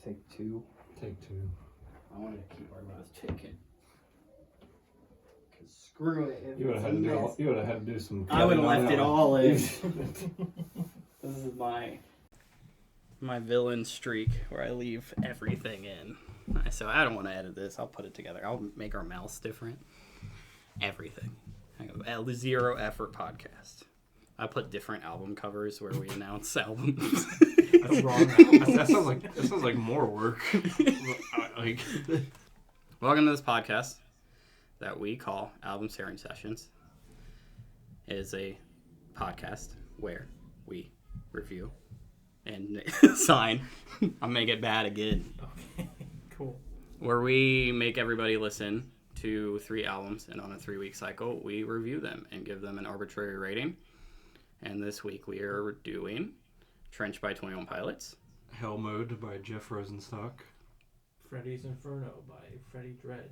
Take two. Take two. I wanted to keep our last chicken. Cause screw it. You would have had to do some. I would have left it all in. This is my villain streak where I leave everything in. So I don't want to edit this. I'll put it together. I'll make our mouse different. Everything. A zero effort podcast. I put different album covers where we announce albums. That's wrong. That sounds like more work. Welcome to this podcast that we call Album Sharing Sessions. It is a podcast where we review and sign. I'll make it bad again. Okay, cool. Where we make everybody listen to 3 albums, and on a 3-week cycle, we review them and give them an arbitrary rating. And this week we are doing Trench by 21 Pilots. Hellmode by Jeff Rosenstock. Freddie's Inferno by Freddie Dread.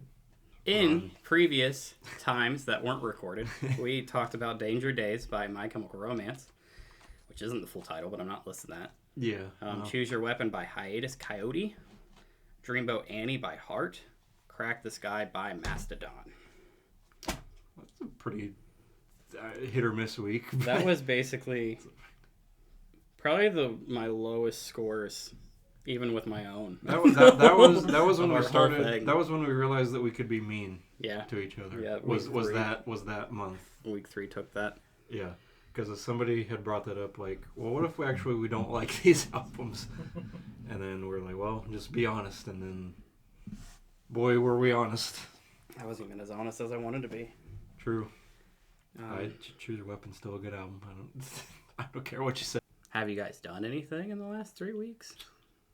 In previous times that weren't recorded, we talked about Danger Days by My Chemical Romance, which isn't the full title, but I'm not listing that. Yeah. Choose Your Weapon by Hiatus Coyote. Dreamboat Annie by Heart. Crack the Sky by Mastodon. That's a pretty hit or miss week. That was basically probably my lowest scores, even with my own. That was when we started. That was when we realized that we could be mean. Yeah. To each other. Yeah. Was that month? Week 3 took that. Yeah. Because somebody had brought that up, like, well, what if we don't like these albums? And then we're like, well, just be honest. And then, boy, were we honest. I wasn't even as honest as I wanted to be. True. Choose Your Weapon's still a good album. I don't care what you say. Have you guys done anything in the last 3 weeks?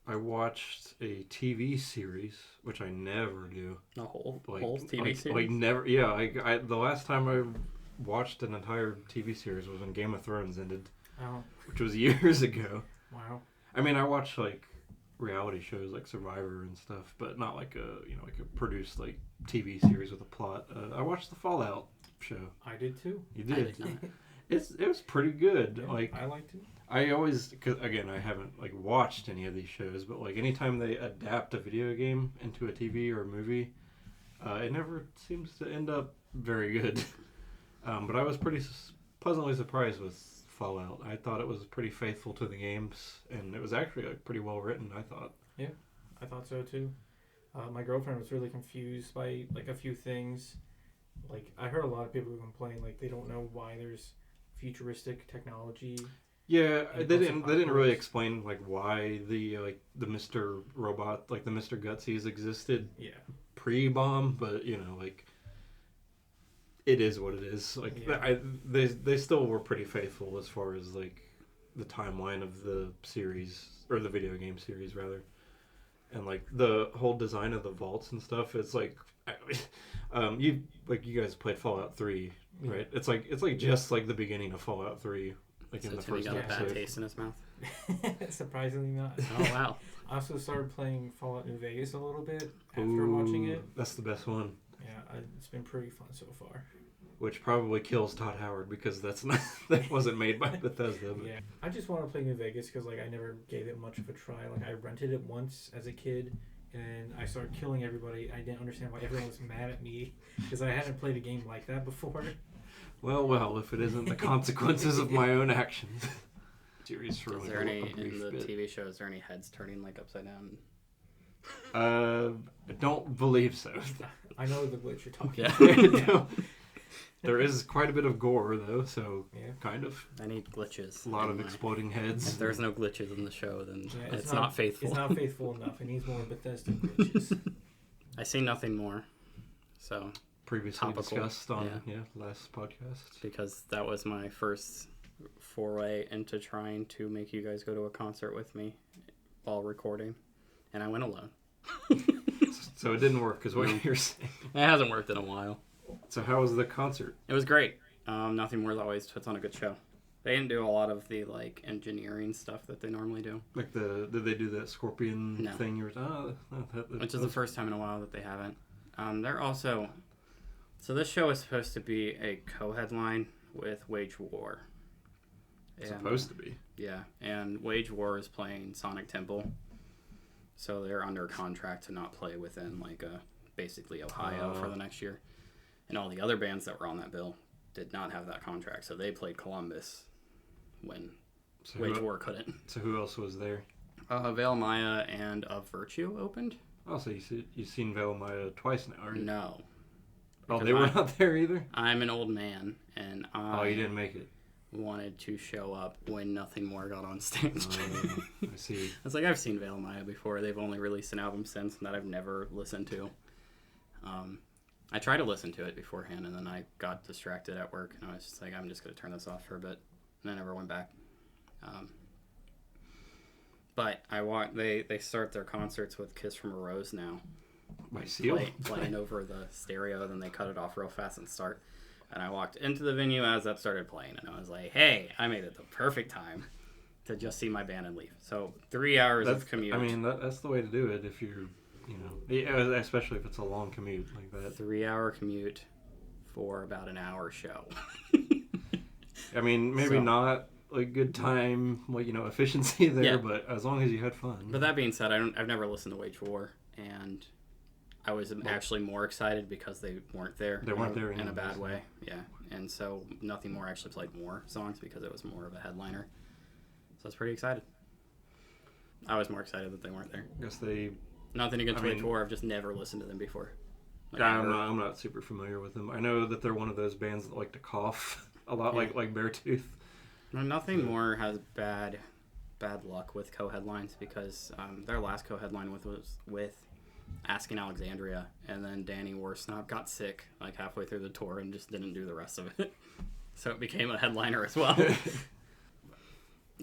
I watched a TV series, which I never do. A whole TV series? Like never. Yeah. I the last time I watched an entire TV series was when Game of Thrones ended, which was years ago. Wow. I mean, I watched like reality shows like Survivor and stuff, but not like a produced like TV series with a plot. I watched the Fallout show. I did too. You did. I did not. It was pretty good. Yeah, like I liked it. I always, cause again, I haven't like watched any of these shows, but like anytime they adapt a video game into a TV or a movie, it never seems to end up very good. But I was pretty pleasantly surprised with Fallout. I thought it was pretty faithful to the games, and it was actually like pretty well written, I thought. Yeah, I thought so too. My girlfriend was really confused by like a few things. Like I heard a lot of people complain like they don't know why there's futuristic technology. Yeah, they didn't really explain like why the Mr. Robot, like the Mr. Gutsies existed. Yeah. Pre-bomb, but like it is what it is. Like yeah. they still were pretty faithful as far as like the timeline of the series, or the video game series rather, and like the whole design of the vaults and stuff. It's like you guys played Fallout 3, right? It's like just like the beginning of Fallout 3. Like so in the Timmy first got episode. a bad taste in his mouth. Surprisingly not. Oh wow! I also started playing Fallout New Vegas a little bit after watching it. That's the best one. Yeah, it's been pretty fun so far. Which probably kills Todd Howard because that wasn't made by Bethesda. But. Yeah, I just want to play New Vegas because like I never gave it much of a try. Like I rented it once as a kid, and I started killing everybody. I didn't understand why everyone was mad at me because I hadn't played a game like that before. Well, if it isn't the consequences of my own actions. Series for is there any in the TV show? Is there any heads turning like upside down? I don't believe so. I know the glitch you're talking about. No. There is quite a bit of gore though, so kind of. I need glitches. A lot of exploding heads. If there's no glitches in the show, then it's not faithful. It's not faithful enough. It needs more Bethesda glitches. I see nothing more. So. Previously topical. Discussed on last podcast. Because that was my first foray into trying to make you guys go to a concert with me while recording, and I went alone. So it didn't work, is what you're saying. It hasn't worked in a while. So how was the concert? It was great. Nothing More always puts on a good show. They didn't do a lot of the like engineering stuff that they normally do. Like did they do that scorpion thing? You were which is the first time in a while that they haven't. They're also. So this show is supposed to be a co-headline with Wage War. Supposed to be. Yeah, and Wage War is playing Sonic Temple. So they're under contract to not play within like basically Ohio for the next year. And all the other bands that were on that bill did not have that contract, so they played Columbus when Wage War couldn't. So who else was there? Veil Maya and Of Virtue opened. Oh, so you've seen Veil Maya twice now, right? No. Oh, they were not there either? I'm an old man, and you didn't make it. Wanted to show up when Nothing More got on stage. I see. I was like, I've seen Veil Maya before. They've only released an album since that I've never listened to. I tried to listen to it beforehand, and then I got distracted at work, and I was just like, I'm just going to turn this off for a bit. And I never went back. But they start their concerts with Kiss from a Rose now. By Seal? Playing over the stereo, then they cut it off real fast and start. And I walked into the venue as that started playing, and I was like, hey, I made it the perfect time to just see my band and leave. So 3 hours of commute. I mean, that's the way to do it if you're, especially if it's a long commute like that. 3-hour commute for about an hour show. I mean, maybe not like good time, efficiency there, but as long as you had fun. But that being said, I've never listened to Wage War, and I was actually more excited because they weren't there. They weren't there in a bad way, yeah. And so Nothing More actually played more songs because it was more of a headliner. So I was pretty excited. I was more excited that they weren't there. I guess they... Nothing against Wage War, I've just never listened to them before. I'm not super familiar with them. I know that they're one of those bands that like to cough a lot, like Beartooth. Nothing More has bad luck with co-headlines because their last co-headline was with Asking Alexandria, and then Danny Worsnop got sick like halfway through the tour and just didn't do the rest of it. So it became a headliner as well.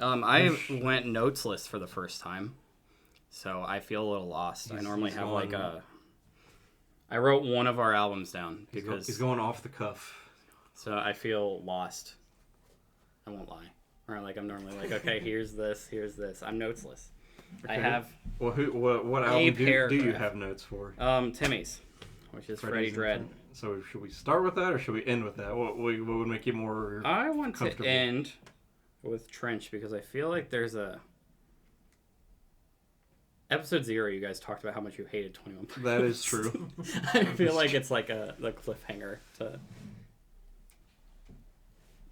I went notesless for the first time, so I feel a little lost. I normally have I wrote one of our albums down because he's going off the cuff. So I feel lost. I won't lie. Or I'm normally like, okay, here's this. I'm notesless. Okay. I have. Well, what album do you have notes for? Timmy's, which is Freddie Dread. So should we start with that or should we end with that? What would make you more I want to end with Trench because I feel like there's a episode 0. You guys talked about how much you hated 21 Pilots. That is true. I feel like it's like the cliffhanger to.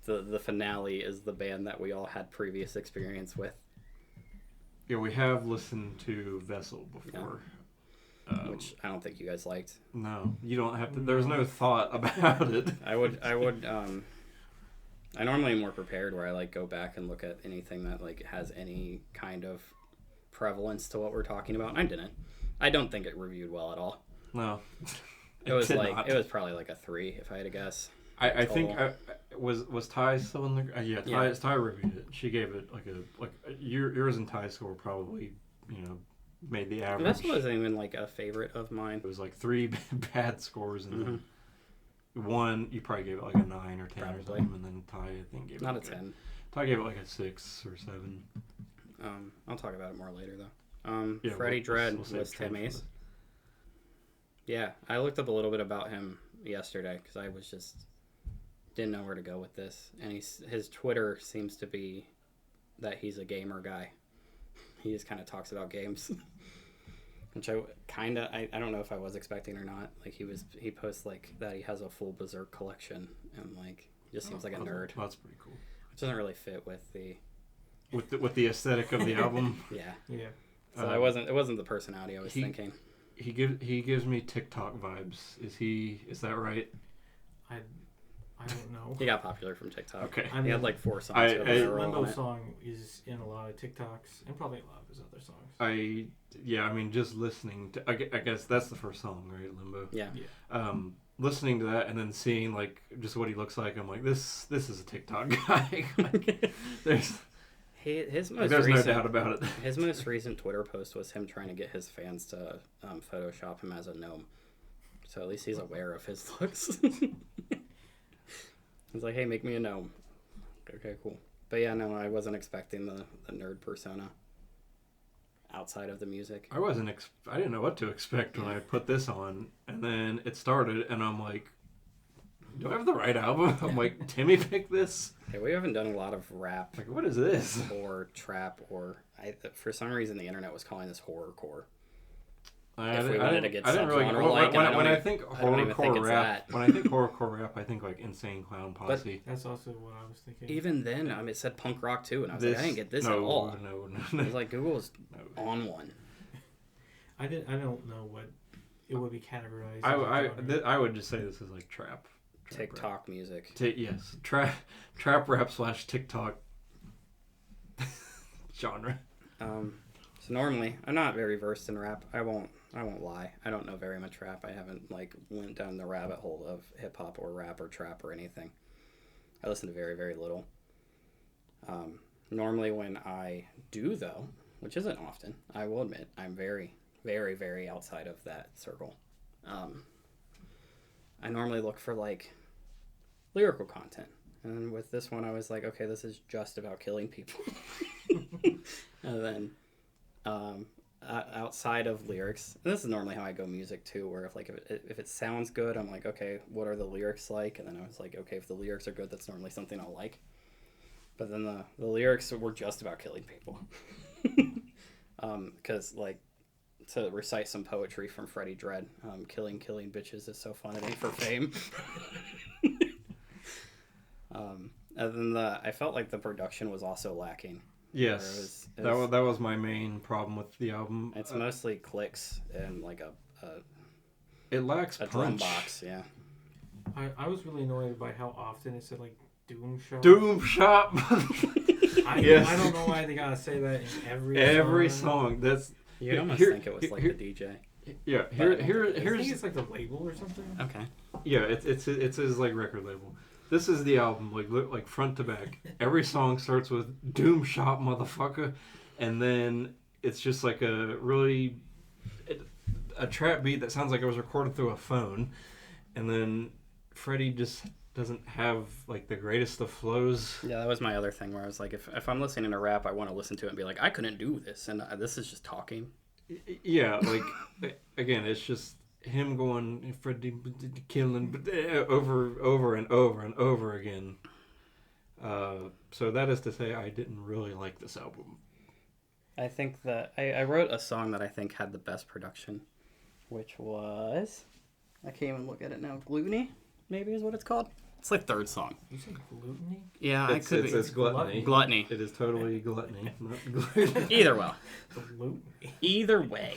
The finale is the band that we all had previous experience with. Yeah, we have listened to Vessel before. Yeah. Which I don't think you guys liked. No, you don't have to. There's no thought about it. I normally am more prepared where I go back and look at anything that has any kind of prevalence to what we're talking about. I didn't. I don't think it reviewed well at all. No. It was it was probably a 3 if I had to guess. I think was Ty still in the Ty reviewed it. She gave it yours and Ty's score probably made the average. This wasn't even a favorite of mine. It was 3 bad scores and then one you probably gave it a 9 or 10 or something, and then Ty I think gave it not a 10. Ty gave it a 6 or 7. I'll talk about it more later though. Freddie Dread was Timmy's. Yeah, I looked up a little bit about him yesterday because I was just didn't know where to go with this, and his Twitter seems to be that he's a gamer guy. He just kind of talks about games, which I don't know if I was expecting or not. He posts that he has a full Berserk collection, and just seems like a nerd. That's pretty cool. Which doesn't really fit with the aesthetic of the album. Yeah. So it wasn't the personality I was thinking. He gives me TikTok vibes. Is that right? I don't know. He got popular from TikTok. Okay. He had 4 songs. His Limbo song is in a lot of TikToks and probably a lot of his other songs. I mean, just listening to, I guess that's the first song, right? Limbo. Yeah. Listening to that and then seeing just what he looks like, I'm like, this is a TikTok guy. There's no doubt about it. His most recent Twitter post was him trying to get his fans to Photoshop him as a gnome. So at least he's aware of his looks. He's like, hey, make me a gnome. Okay, cool. But yeah, no, I wasn't expecting the nerd persona outside of the music. I didn't know what to expect when I put this on, and then it started, and I'm like, do I have the right album? I'm like, Timmy picked this? Yeah, we haven't done a lot of rap Like, what is this? or trap or... for some reason, the internet was calling this horrorcore. I If we didn't- wanted I to get didn't really... subgenre like, and I when don't I even- think I don't even think horrorcore it's rap... that. When I think horrorcore rap, I think, like, Insane Clown Posse. That's also what I was thinking. Even then, it said punk rock too, and I was This- like, I didn't get this no, at all. No. I was like, Google's No. on one. I don't know what it would be categorized. I would just say this is like trap TikTok rap. music. Yes, trap rap / TikTok genre. So normally, I'm not very versed in rap. I won't lie. I don't know very much rap. I haven't like went down the rabbit hole of hip hop or rap or trap or anything. I listen to very, very little. Normally when I do though, which isn't often, I will admit, I'm very, very, very outside of that circle. I normally look for like lyrical content. And with this one, I was like, okay, this is just about killing people. And then outside of lyrics, and this is normally how I go music too, where if it sounds good, I'm like, okay, what are the lyrics like? And then I was like, okay, if the lyrics are good, that's normally something I'll like. But then the lyrics were just about killing people. Because like, to recite some poetry from Freddie Dread, killing bitches is so fun, it ain't for fame. And then I felt like the production was also lacking. Yes, it was, that was my main problem with the album. It's mostly clicks and like it lacks a punch. drum box, yeah. I was really annoyed by how often it said like Doom Shop. Doom Shop. Yes. I don't know why they gotta say that in every song. That's You'd almost think it was like the DJ. Yeah, I here's think it's like the label or something. Okay. Yeah, it's his like record label. This is the album, like front to back. Every song starts with "Doom Shop, motherfucker," and then it's just like a trap beat that sounds like it was recorded through a phone, and then Freddie just doesn't have like the greatest of flows. Yeah, that was my other thing where I was like, if I'm listening to rap, I want to listen to it and be like, I couldn't do this, and this is just talking. Yeah, like again, it's just him going Freddie killing over and over again. So that is to say, I didn't really like this album. I think that I wrote a song that I think had the best production, which was, I can't even look at it now. Gluttony, maybe is what it's called. It's like third song. You said gluttony? Yeah, It's gluttony. Gluttony. It is totally gluttony. Not gluttony. Either way.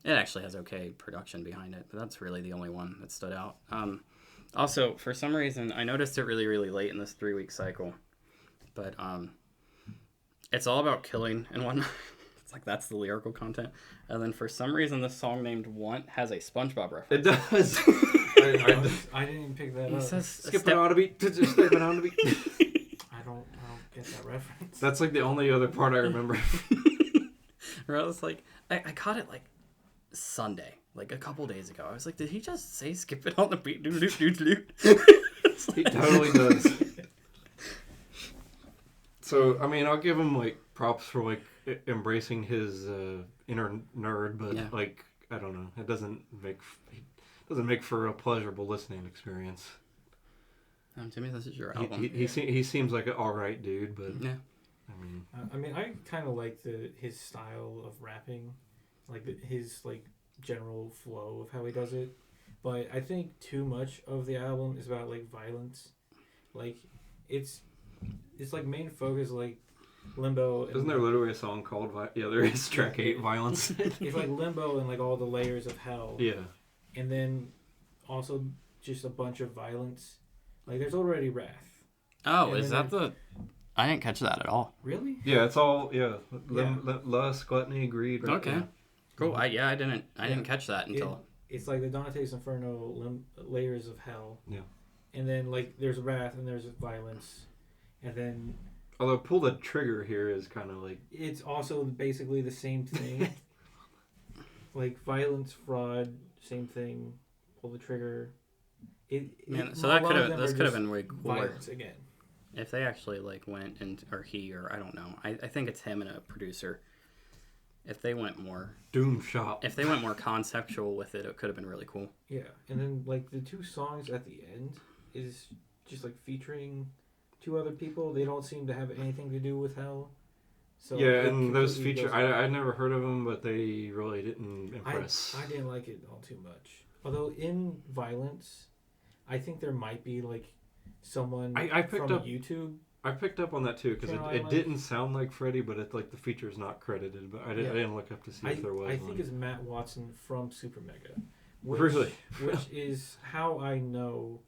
It actually has okay production behind it, but that's really the only one that stood out. Also, for some reason, I noticed it really, really late in this 3-week cycle, but it's all about killing and whatnot. It's like that's the lyrical content. And then for some reason, the song named Want has a SpongeBob reference. It does. I didn't even pick that He up. says, Skip it on a beat. Step it on a beat. I don't get that reference. That's like the only other part I remember. Where I was like, I caught it like Sunday, like a couple days ago. I was like, did he just say skip it on the beat? He totally does. So, I mean, I'll give him like props for like embracing his inner nerd, but yeah. like I don't know, it doesn't make for a pleasurable listening experience. Jimmy, this is your album. He seems like an all right dude, but Yeah. I mean, I kind of like his style of rapping, like his like general flow of how he does it. But I think too much of the album is about like violence, like it's like main focus like Limbo. Isn't there literally a song called there is track 8 Violence? It's like Limbo and like all the layers of hell. Yeah. And then also just a bunch of violence. Like there's already wrath. Oh, and is that the? I didn't catch that at all. Really? Yeah, it's all lust, gluttony, greed. Right? Okay. Yeah. Cool. I didn't catch that until. It's like the Dante's Inferno layers of hell. Yeah. And then like there's wrath and there's violence, and then. Although pull the trigger here is kind of like. It's also basically the same thing. Like violence, fraud, same thing. Pull the trigger. So that could have been way cooler. Violence again. If they actually like went and or he or I don't know. I think it's him and a producer. if they went more Doom Shop. if they went more conceptual with it, it could have been really cool. Yeah, and then like the 2 songs at the end is just like featuring 2 other people. They don't seem to have anything to do with Hell. So Yeah, it and those completely features, goes- I never heard of them, but they really didn't impress. I didn't like it all too much. Although in Violence, I think there might be like someone I picked from up YouTube. I picked up on that too because Channel it Island. didn't sound like Freddie, but it like the feature's not credited. But I didn't look up to see if there was I one. think it's Matt Watson from Super Mega. Which, Really? which is how I know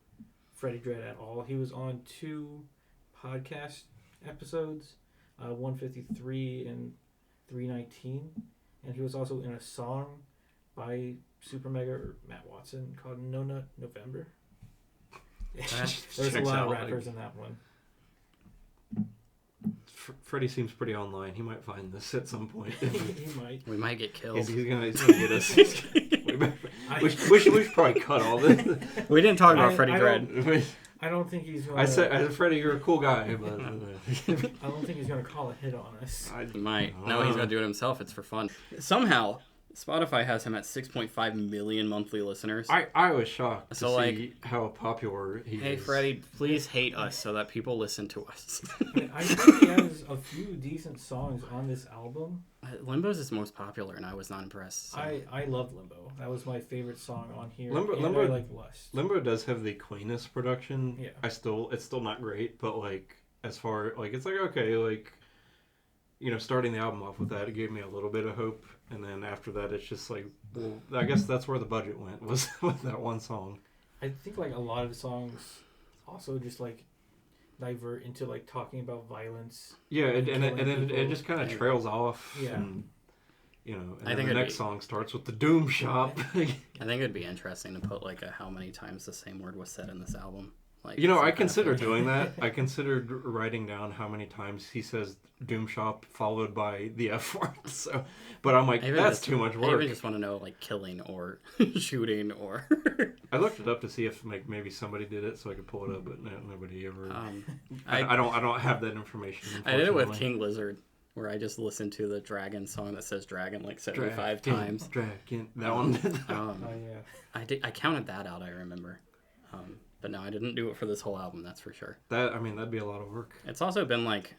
Freddie Dread at all. He was on 2 podcast episodes, 153 and 319, and he was also in a song by Super Mega or Matt Watson called No Nut November. There's a Checks lot out, of like- rappers in that one. Freddie seems pretty online. He might find this at some point. He might. We might get killed. he's gonna get us. we should probably cut all this. We didn't talk about I- Freddie I Dread. I don't think he's gonna. I said, Freddie, you're a cool guy, but I don't think he's gonna call a hit on us. He might. No, he's gonna do it himself. It's for fun. Somehow, Spotify has him at 6.5 million monthly listeners. I was shocked to So, see how popular he Hey, is. Freddie, please hate us so that people listen to us. I think he has a few decent songs on this album. Limbo's his most popular, and I was not impressed. So. I love Limbo. That was my favorite song on here. Limbo- and Limbo- I like Lust. Limbo does have the cleanest production. Yeah. It's still not great, but like as far like it's like okay, like starting the album off with that, it gave me a little bit of hope, and then after that, it's just like, well, I guess that's where the budget went was with that one song. I think like a lot of songs also just like divert into like talking about violence. Yeah, and Killing it people. just kind of Yeah. trails off. Yeah. And, and I then think the it'd next be- song starts with the Doom Shop. I think it'd be interesting to put like how many times the same word was said in this album. Like I some kind of considered thing. doing that. I considered writing down how many times he says Doom Shop followed by the F word. So, but I'm like, I even that's just- too much I work. even just want to know like killing or shooting or. I looked it up to see if maybe somebody did it so I could pull it up, but nobody ever. I I don't have that information. I did it with unfortunately. King Lizard, where I just listened to the Dragon song that says Dragon like 75 Dragon, times. Dragon. That one did that. Oh yeah. I counted that out. I remember, but no, I didn't do it for this whole album. That's for sure. That'd be a lot of work. It's also been like,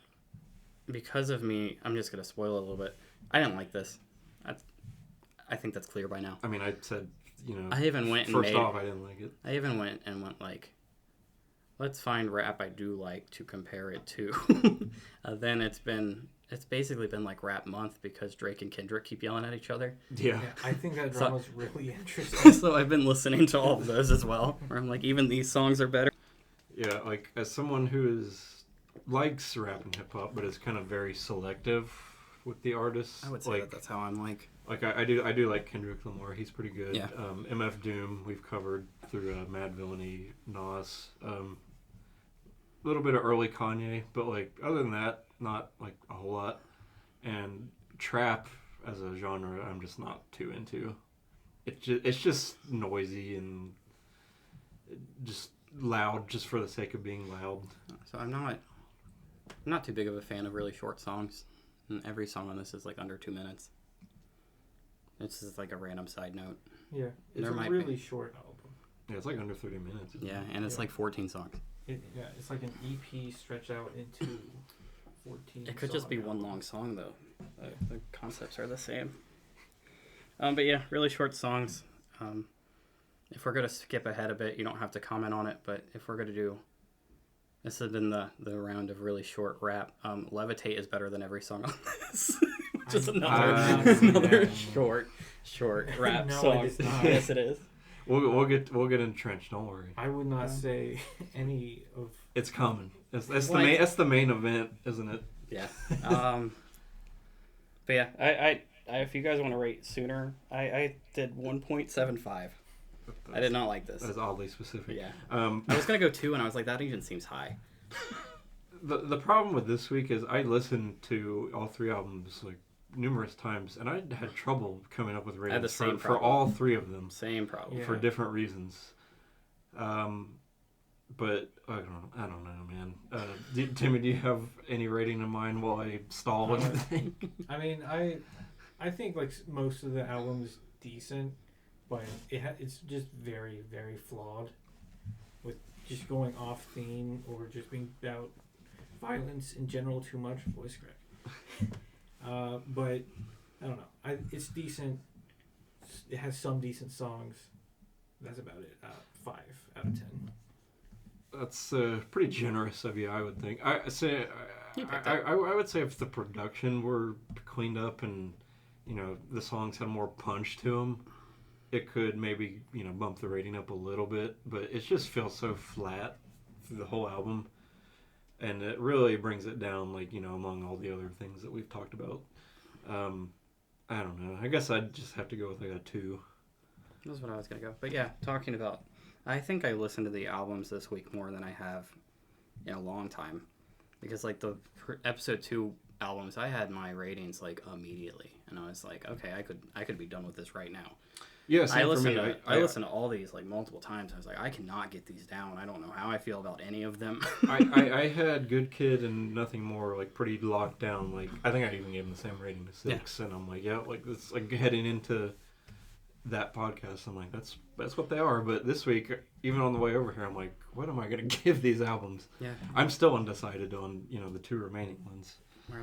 because of me. I'm just gonna spoil it a little bit. I didn't like this. I think that's clear by now. I mean, I said, I even went and first made. off, I didn't like it. I even went like, let's find rap I do like to compare it to. Then it's basically been like rap month because Drake and Kendrick keep yelling at each other. Yeah. Yeah, I think that So- drama's really interesting. So I've been listening to all of those as well. Where I'm like, even these songs are better. Yeah, like as someone who likes rap and hip hop, but is kind of very selective with the artists. I would say like, that's how I'm like. Like I do like Kendrick Lamar. He's pretty good. Yeah. MF Doom we've covered through Mad Villainy, Nas. A little bit of early Kanye, but like other than that, not like a whole lot. And trap as a genre, I'm just not too into. It's just noisy and just loud, just for the sake of being loud. So I'm not too big of a fan of really short songs. And every song on this is like under 2 minutes. It's just like a random side note. Yeah, it's There a might really be. short album. Yeah, it's like under 30 minutes. Yeah, and it's Yeah. like 14 songs. It's like an EP stretched out into 14. It could just be song one album. long song though. The concepts are the same. But yeah, really short songs. If we're gonna skip ahead a bit, you don't have to comment on it. But if we're gonna do, this has been the round of really short rap. Levitate is better than every song on this. Just I- another Yeah. short rap No, song. it is not. Yes, it is. We'll get entrenched. Don't worry. I would not say any of. It's coming. That's Like- that's the main event, isn't it? Yeah. But yeah, I if you guys want to rate sooner, I did 1.75. I did not like this. That's oddly specific. Yeah. Um, I was gonna go 2, and I was like, that even seems high. the problem with this week is I listened to all 3 albums like numerous times, and I had trouble coming up with had the ratings same for problem. all 3 of them Same problem. Yeah. for different reasons. But I don't know, man. Timmy, do you have any rating in mind while I stall and think? I mean, I I think like most of the album is decent, but it's just very, very flawed, with just going off theme or just being about violence in general too much. Voice crack. But I don't know. It's decent. It has some decent songs. That's about it. 5 out of 10. That's pretty generous of you, I would think. I would say if the production were cleaned up and the songs had more punch to them, it could maybe bump the rating up a little bit. But it just feels so flat through the whole album, and it really brings it down. Among all the other things that we've talked about, I don't know. I guess I'd just have to go with a 2. That's what I was gonna go. But yeah, talking about, I think I listened to the albums this week more than I have in a long time, because the episode 2 albums, I had my ratings immediately, and I was like, okay, I could be done with this right now. Yes, I listened to all these multiple times. I was like, I cannot get these down. I don't know how I feel about any of them. I had Good Kid and Nothing More pretty locked down. I think I even gave them the same rating as 6, and I'm like, yeah, it's heading into that podcast. I'm like, that's what they are. But this week, even on the way over here, I'm like, what am I gonna give these albums? Yeah, I'm still undecided on the 2 remaining ones. Where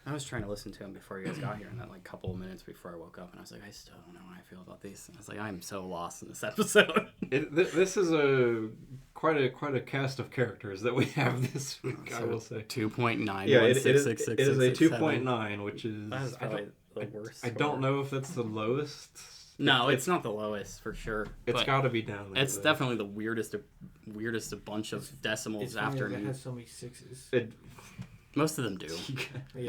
I was trying to listen to them before you guys got here, and that couple of minutes before I woke up, and I was like, I still don't know how I feel about these. And I was like, I'm so lost in this episode. This is quite a cast of characters that we have this week. So I will say 2.9. Yeah, it is a 2.9, which is probably the worst. I don't know if that's the lowest. No, it's not the lowest for sure. It's got to be down there. It's definitely the weirdest bunch of decimals it's after. It has so many 6s. Most of them do. They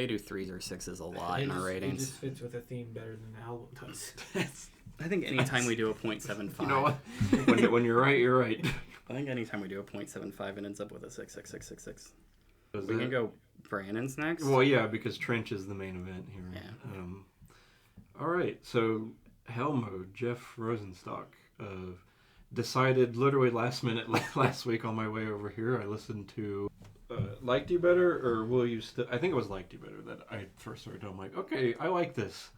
do 3s or 6s a lot in our ratings. It just fits with a theme better than the album does. I think anytime we do a 0.75. You know what? When you're right, you're right. I think anytime we do a 0.75, it ends up with a 6. We can go Brandon's next. Well, yeah, because Trench is the main event here. Yeah. All right, so Hellmode, Jeff Rosenstock, decided literally last minute last week on my way over here. I listened to Liked You Better, or Will You Still... I think it was Liked You Better that I first started. I'm like, okay, I like this.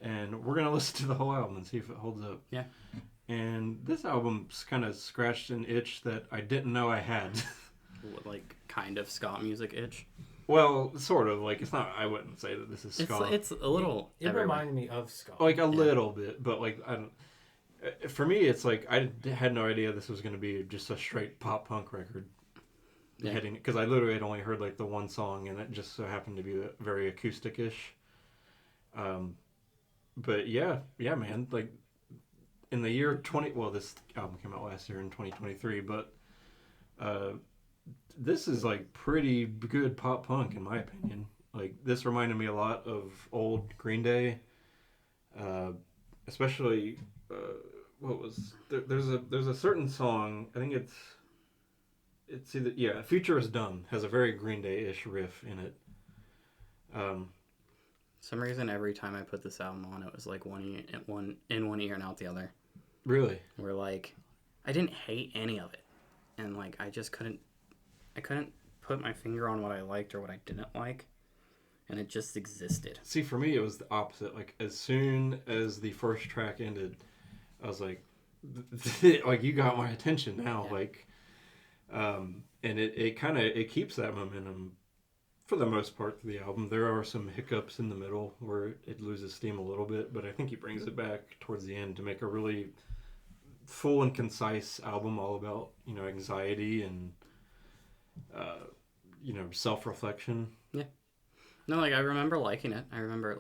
And we're going to listen to the whole album and see if it holds up. Yeah. And this album's kind of scratched an itch that I didn't know I had. Kind of ska music itch? Well, sort of. It's not... I wouldn't say that this is ska. It's a little... It reminded me of ska. A little bit, but I don't... For me, it's I had no idea this was going to be just a straight pop punk record. Yeah. Because I literally had only heard the one song, and it just so happened to be very acoustic-ish. But yeah, man. In the year this album came out last year in 2023, but this is pretty good pop punk in my opinion. This reminded me a lot of old Green Day, especially. What was there's a certain song, I think it's either Future Is Done has a very Green Day-ish riff in it. Some reason every time I put this album on, it was one ear and out the other. Really? Where I didn't hate any of it, and I just couldn't put my finger on what I liked or what I didn't like, and it just existed. See, for me, it was the opposite. As soon as the first track ended, I was like, you got my attention now. Yeah. And it keeps that momentum for the most part through the album. There are some hiccups in the middle where it loses steam a little bit, but I think he brings it back towards the end to make a really full and concise album all about, anxiety and, self-reflection. Yeah. No, I remember liking it. I remember,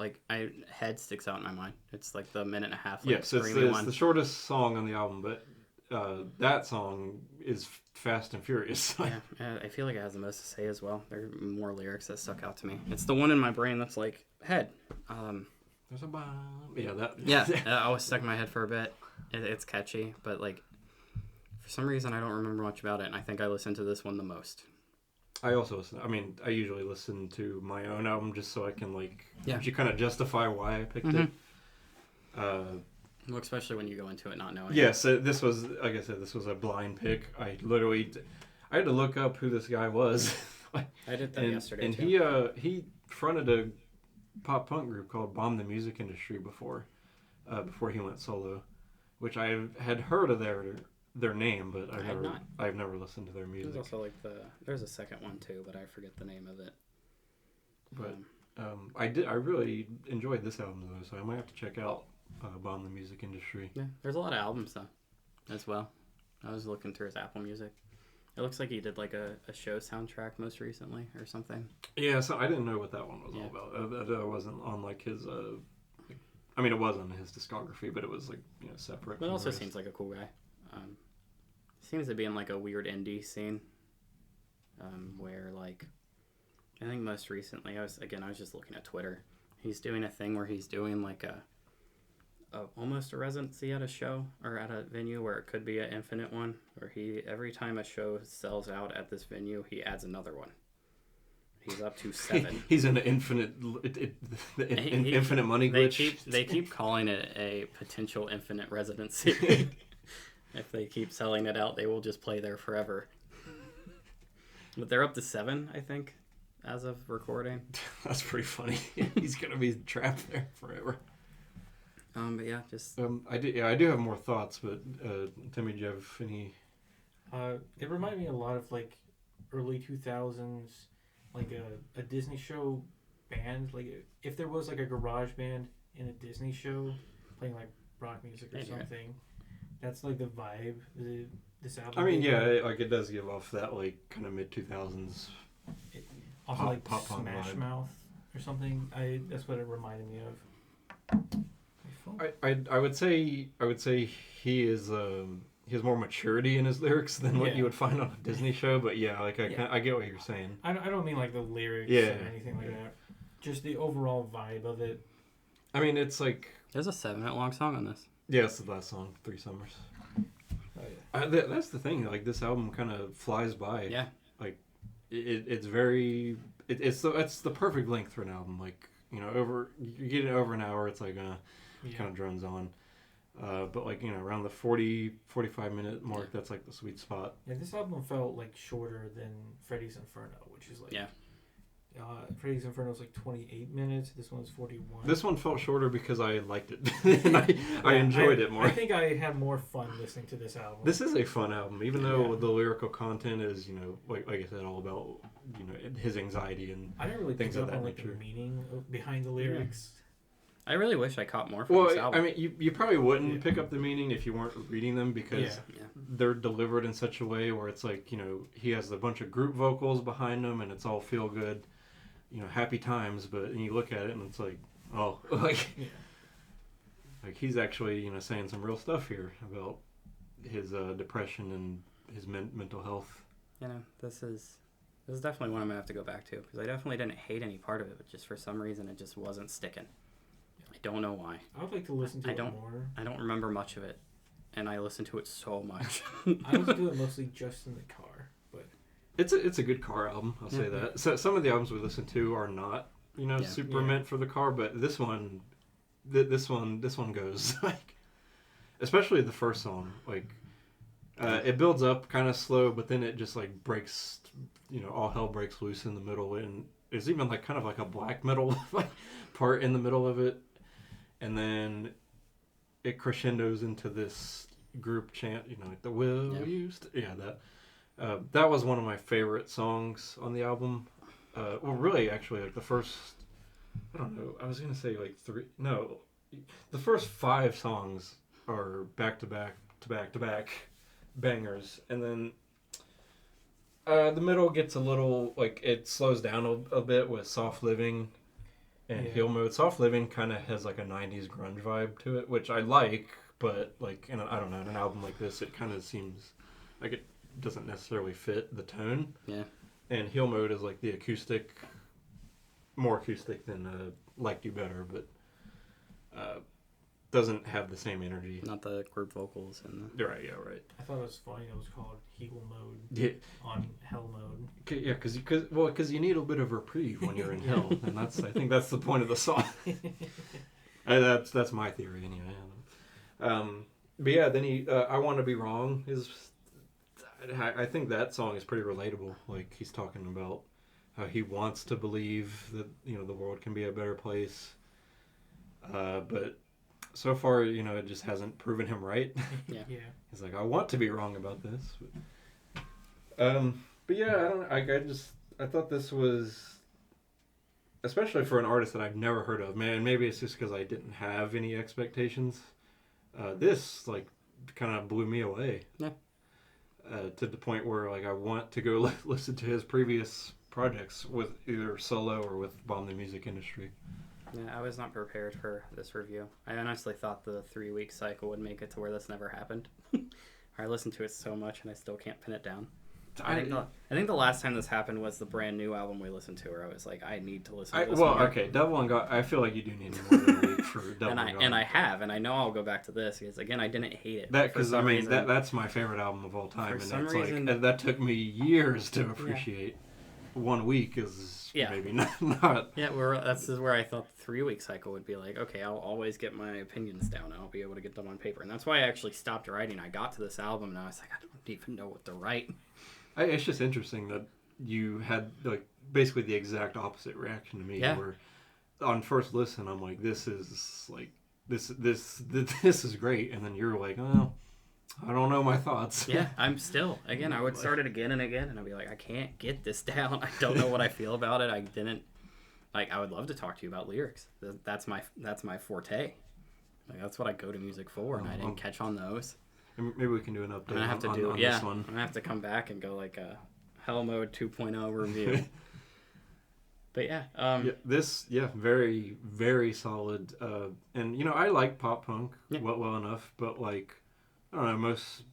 Head sticks out in my mind. It's the minute and a half. Yes, it's the shortest song on the album, but that song is fast and furious. Yeah, I feel like it has the most to say as well. There are more lyrics that stuck out to me. It's the one in my brain that's Head. There's a bomb. Yeah, that. Yeah, I was stuck in my head for a bit. It's catchy, but for some reason I don't remember much about it, and I think I listened to this one the most. I also listen. I usually listen to my own album just so I can actually kind of justify why I picked it. Well, especially when you go into it not knowing. Yes, this was, like I said, this was a blind pick. I had to look up who this guy was. I did that yesterday and too. he fronted pop punk group called Bomb the Music Industry before he went solo, which I had heard of their name, but I've never listened to their music. There's also there's a second one too, but I forget the name of it. But I really enjoyed this album though, so I might have to check out Bomb the Music Industry. Yeah, there's a lot of albums though, as well. I was looking through his Apple Music. It looks like he did like a show soundtrack most recently or something. Yeah, so I didn't know what that one was all about. That wasn't on like his. I mean, it was on his discography, but it was like separate. But it also seems like a cool guy. Seems to be in like a weird indie scene, where like I think most recently I was just looking at Twitter. He's doing a thing where he's doing like a almost a residency at a show or at a venue where it could be an infinite one, where every time a show sells out at this venue, he adds another one. He's up to 7. He's in the infinite money glitch. They keep calling it a potential infinite residency. If they keep selling it out, they will just play there forever. But they're up to 7, I think, as of recording. That's pretty funny. He's gonna be trapped there forever. But yeah, just I do have more thoughts, but Timmy, do you have any? It reminded me a lot of like early 2000s, like a Disney show band. Like if there was like a garage band in a Disney show playing like rock music or something. That's like the vibe. This album. I mean, like it does give off that like kind of mid 2000s. Also like pop Smash Mouth or something. That's what it reminded me of. I would say he has more maturity in his lyrics than what you would find on a Disney show. But I get what you're saying. I don't mean like the lyrics or anything like that. Just the overall vibe of it. I mean, it's like there's a 7-minute long song on this. Yeah, it's the last song, 3 Summers. Oh yeah. That's the thing. Like this album kind of flies by. Yeah. Like it's very. It's the perfect length for an album. Like you get it over an hour. It's like kind of drones on. But like around the 40-45 minute mark, that's like the sweet spot. Yeah, this album felt like shorter than Freddie's Inferno, which is like Freddie's Inferno is like 28 minutes. This one's 41. This one felt shorter because I liked it. And I enjoyed it more. I think I had more fun listening to this album. This is a fun album, even though the lyrical content is like I said, all about his anxiety and I didn't really things pick of up that on like nature. the meaning behind the lyrics. I really wish I caught more from this album. I mean, you probably wouldn't pick up the meaning if you weren't reading them because they're delivered in such a way where it's like, he has a bunch of group vocals behind him and it's all feel good, happy times, but you look at it and it's like, oh, like he's actually, saying some real stuff here about his depression and his mental health. This is definitely one I'm going to have to go back to because I definitely didn't hate any part of it, but just for some reason it just wasn't sticking. I don't know why. I would like to listen to it more. I don't remember much of it, and I listened to it so much. I listen to it mostly just in the car, but it's a good car album. I'll say that. So some of the albums we listen to are not super meant for the car, but this one goes like, especially the first song. Like it builds up kind of slow, but then it just like breaks. All hell breaks loose in the middle, and there's even like kind of like a black metal part in the middle of it. And then it crescendos into this group chant, like the will used. Yeah, that was one of my favorite songs on the album. Well, really, actually, like the first, I don't know, I was going to say like 3, no, the first 5 songs are back to back bangers. And then the middle gets a little, like, it slows down a bit with Soft Living. And Hellmode. Soft Living kind of has like a 90s grunge vibe to it, which I like, but like, I don't know, in an album like this, it kind of seems like it doesn't necessarily fit the tone. Yeah. And Hellmode is like the acoustic, more acoustic than Like You Better, but doesn't have the same energy. Not the group vocals and Right. I thought it was funny it was called Heel Mode on Hellmode. Yeah, because you need a bit of reprieve when you're in hell, and I think that's the point of the song. That's my theory anyway. But yeah, then I Want to Be Wrong is, I think that song is pretty relatable. Like he's talking about how he wants to believe that the world can be a better place. But so far, it just hasn't proven him right. Yeah. He's like, I want to be wrong about this. But yeah, I thought this was, especially for an artist that I've never heard of, man, maybe it's just because I didn't have any expectations. This, like, kind of blew me away. Yeah. To the point where, like, I want to go listen to his previous projects with either solo or with Bomb the Music Industry. Yeah, I was not prepared for this review. I honestly thought the 3-week cycle would make it to where this never happened. I listened to it so much and I still can't pin it down. I think the last time this happened was the brand new album we listened to, where I was like, I need to listen to this more. Okay, Devil and God, I feel like you do need more than a week for Devil and God. And I have, and I know I'll go back to this, because, again, I didn't hate it. Because, I mean, that's my favorite album of all time, and it's reason, like, that took me years to appreciate. Yeah. 1 week is maybe not. Yeah, this is where I thought the 3-week cycle would be like, okay, I'll always get my opinions down. I'll be able to get them on paper. And that's why I actually stopped writing. I got to this album, and I was like, I don't even know what to write. It's just interesting that you had, like, basically the exact opposite reaction to me. Yeah. Where on first listen, I'm like, this is great. And then you're like, oh, I don't know my thoughts. Yeah, I'm still. Again, I would start it again and again, and I'd be like, I can't get this down. I don't know what I feel about it. I didn't. Like, I would love to talk to you about lyrics. That's my forte. Like, that's what I go to music for, and I didn't catch on those. Maybe we can do an update on this one. I'm going to have to come back and go like a Hellmode 2.0 review. But very, very solid. And, I like pop punk well enough, but, like, I don't know, most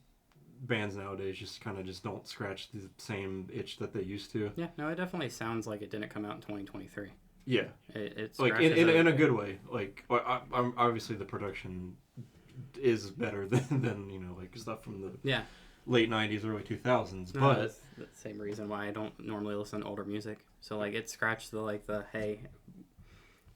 bands nowadays just don't scratch the same itch that they used to. Yeah, no, it definitely sounds like it didn't come out in 2023. Yeah. It's like, in a good way. Like, I'm obviously the production is better than like stuff from the late 90s, early 2000s. No, but that's the same reason why I don't normally listen to older music. So, like, it scratched the hey,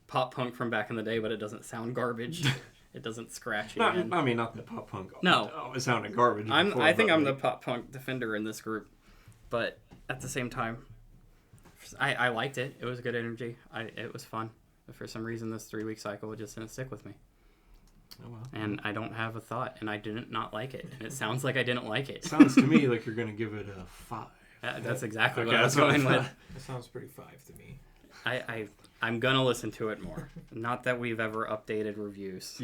pop punk from back in the day, but it doesn't sound garbage. It doesn't scratch you. I mean, not that pop punk. No, it sounded garbage. I think I'm the pop punk defender in this group, but at the same time, I liked it. It was good energy. It was fun. But for some reason, this 3-week cycle just didn't stick with me. Oh, wow. And I don't have a thought, and I didn't not like it. And it sounds like I didn't like it. Sounds to me like you're going to give it a 5. That's exactly what I was going with. That sounds pretty 5 to me. I'm going to listen to it more. Not that we've ever updated reviews.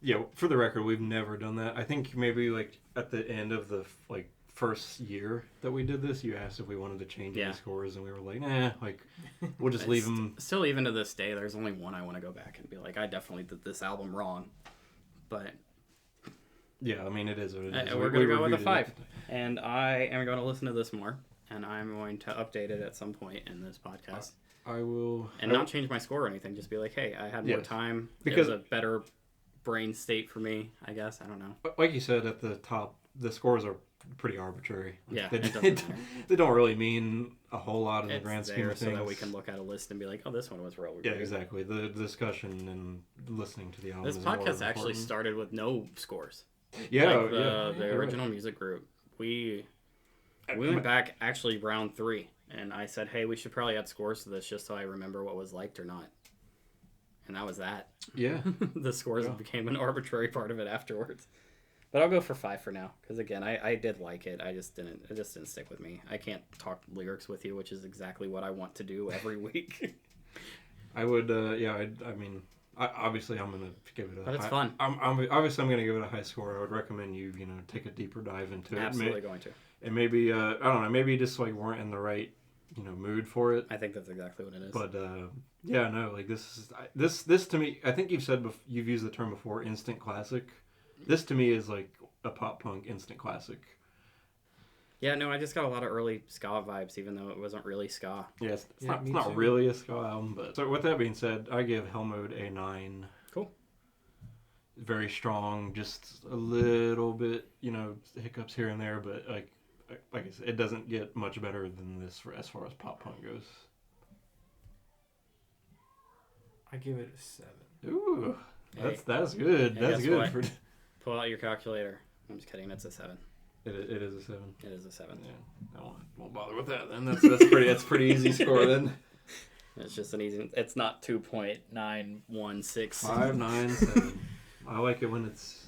Yeah, for the record, we've never done that. I think maybe, like, at the end of the, like, first year that we did this, you asked if we wanted to change any scores, and we were like, nah, like, we'll just leave them. Still, even to this day, there's only one I want to go back and be like, I definitely did this album wrong. But yeah, I mean, it is what it is. We're going to go with a 5. And I am going to listen to this more, and I'm going to update it at some point in this podcast. I will. And not change my score or anything, just be like, hey, I had more time. Because it was a better brain state for me, I guess. I don't know. Like you said at the top, the scores are pretty arbitrary. Yeah, they don't really mean a whole lot in the grand scheme of things. So that we can look at a list and be like, oh, this one was really good. Yeah, exactly. The discussion and listening to the album. This podcast actually started with no scores. Yeah, like the original music group. We went back actually round 3, and I said, hey, we should probably add scores to this just so I remember what was liked or not. And that was that. Yeah. The scores became an arbitrary part of it afterwards. But I'll go for 5 for now, because again, I did like it. It just didn't stick with me. I can't talk lyrics with you, which is exactly what I want to do every week. I would, I mean, obviously I'm gonna give it a. But it's fun. I'm obviously I'm gonna give it a high score. I would recommend you take a deeper dive into it. Absolutely going to. And maybe I don't know, maybe you just like weren't in the right mood for it. I think that's exactly what it is. But like this to me, I think you've used the term before, instant classic. This to me is like a pop punk instant classic. Yeah, no, I just got a lot of early ska vibes, even though it wasn't really ska. Yeah, it's not really a ska album. But so with that being said, I give Hellmode a 9. Cool. Very strong, just a little bit, hiccups here and there, but like I said, it doesn't get much better than this as far as pop punk goes. I give it a 7. Ooh, that's good. That's good. Pull out your calculator. I'm just kidding. That's a 7. It is a 7. It is a 7. Yeah, I won't bother with that then. That's pretty easy score then. It's just an easy. It's not 2.916. 597. I like it when it's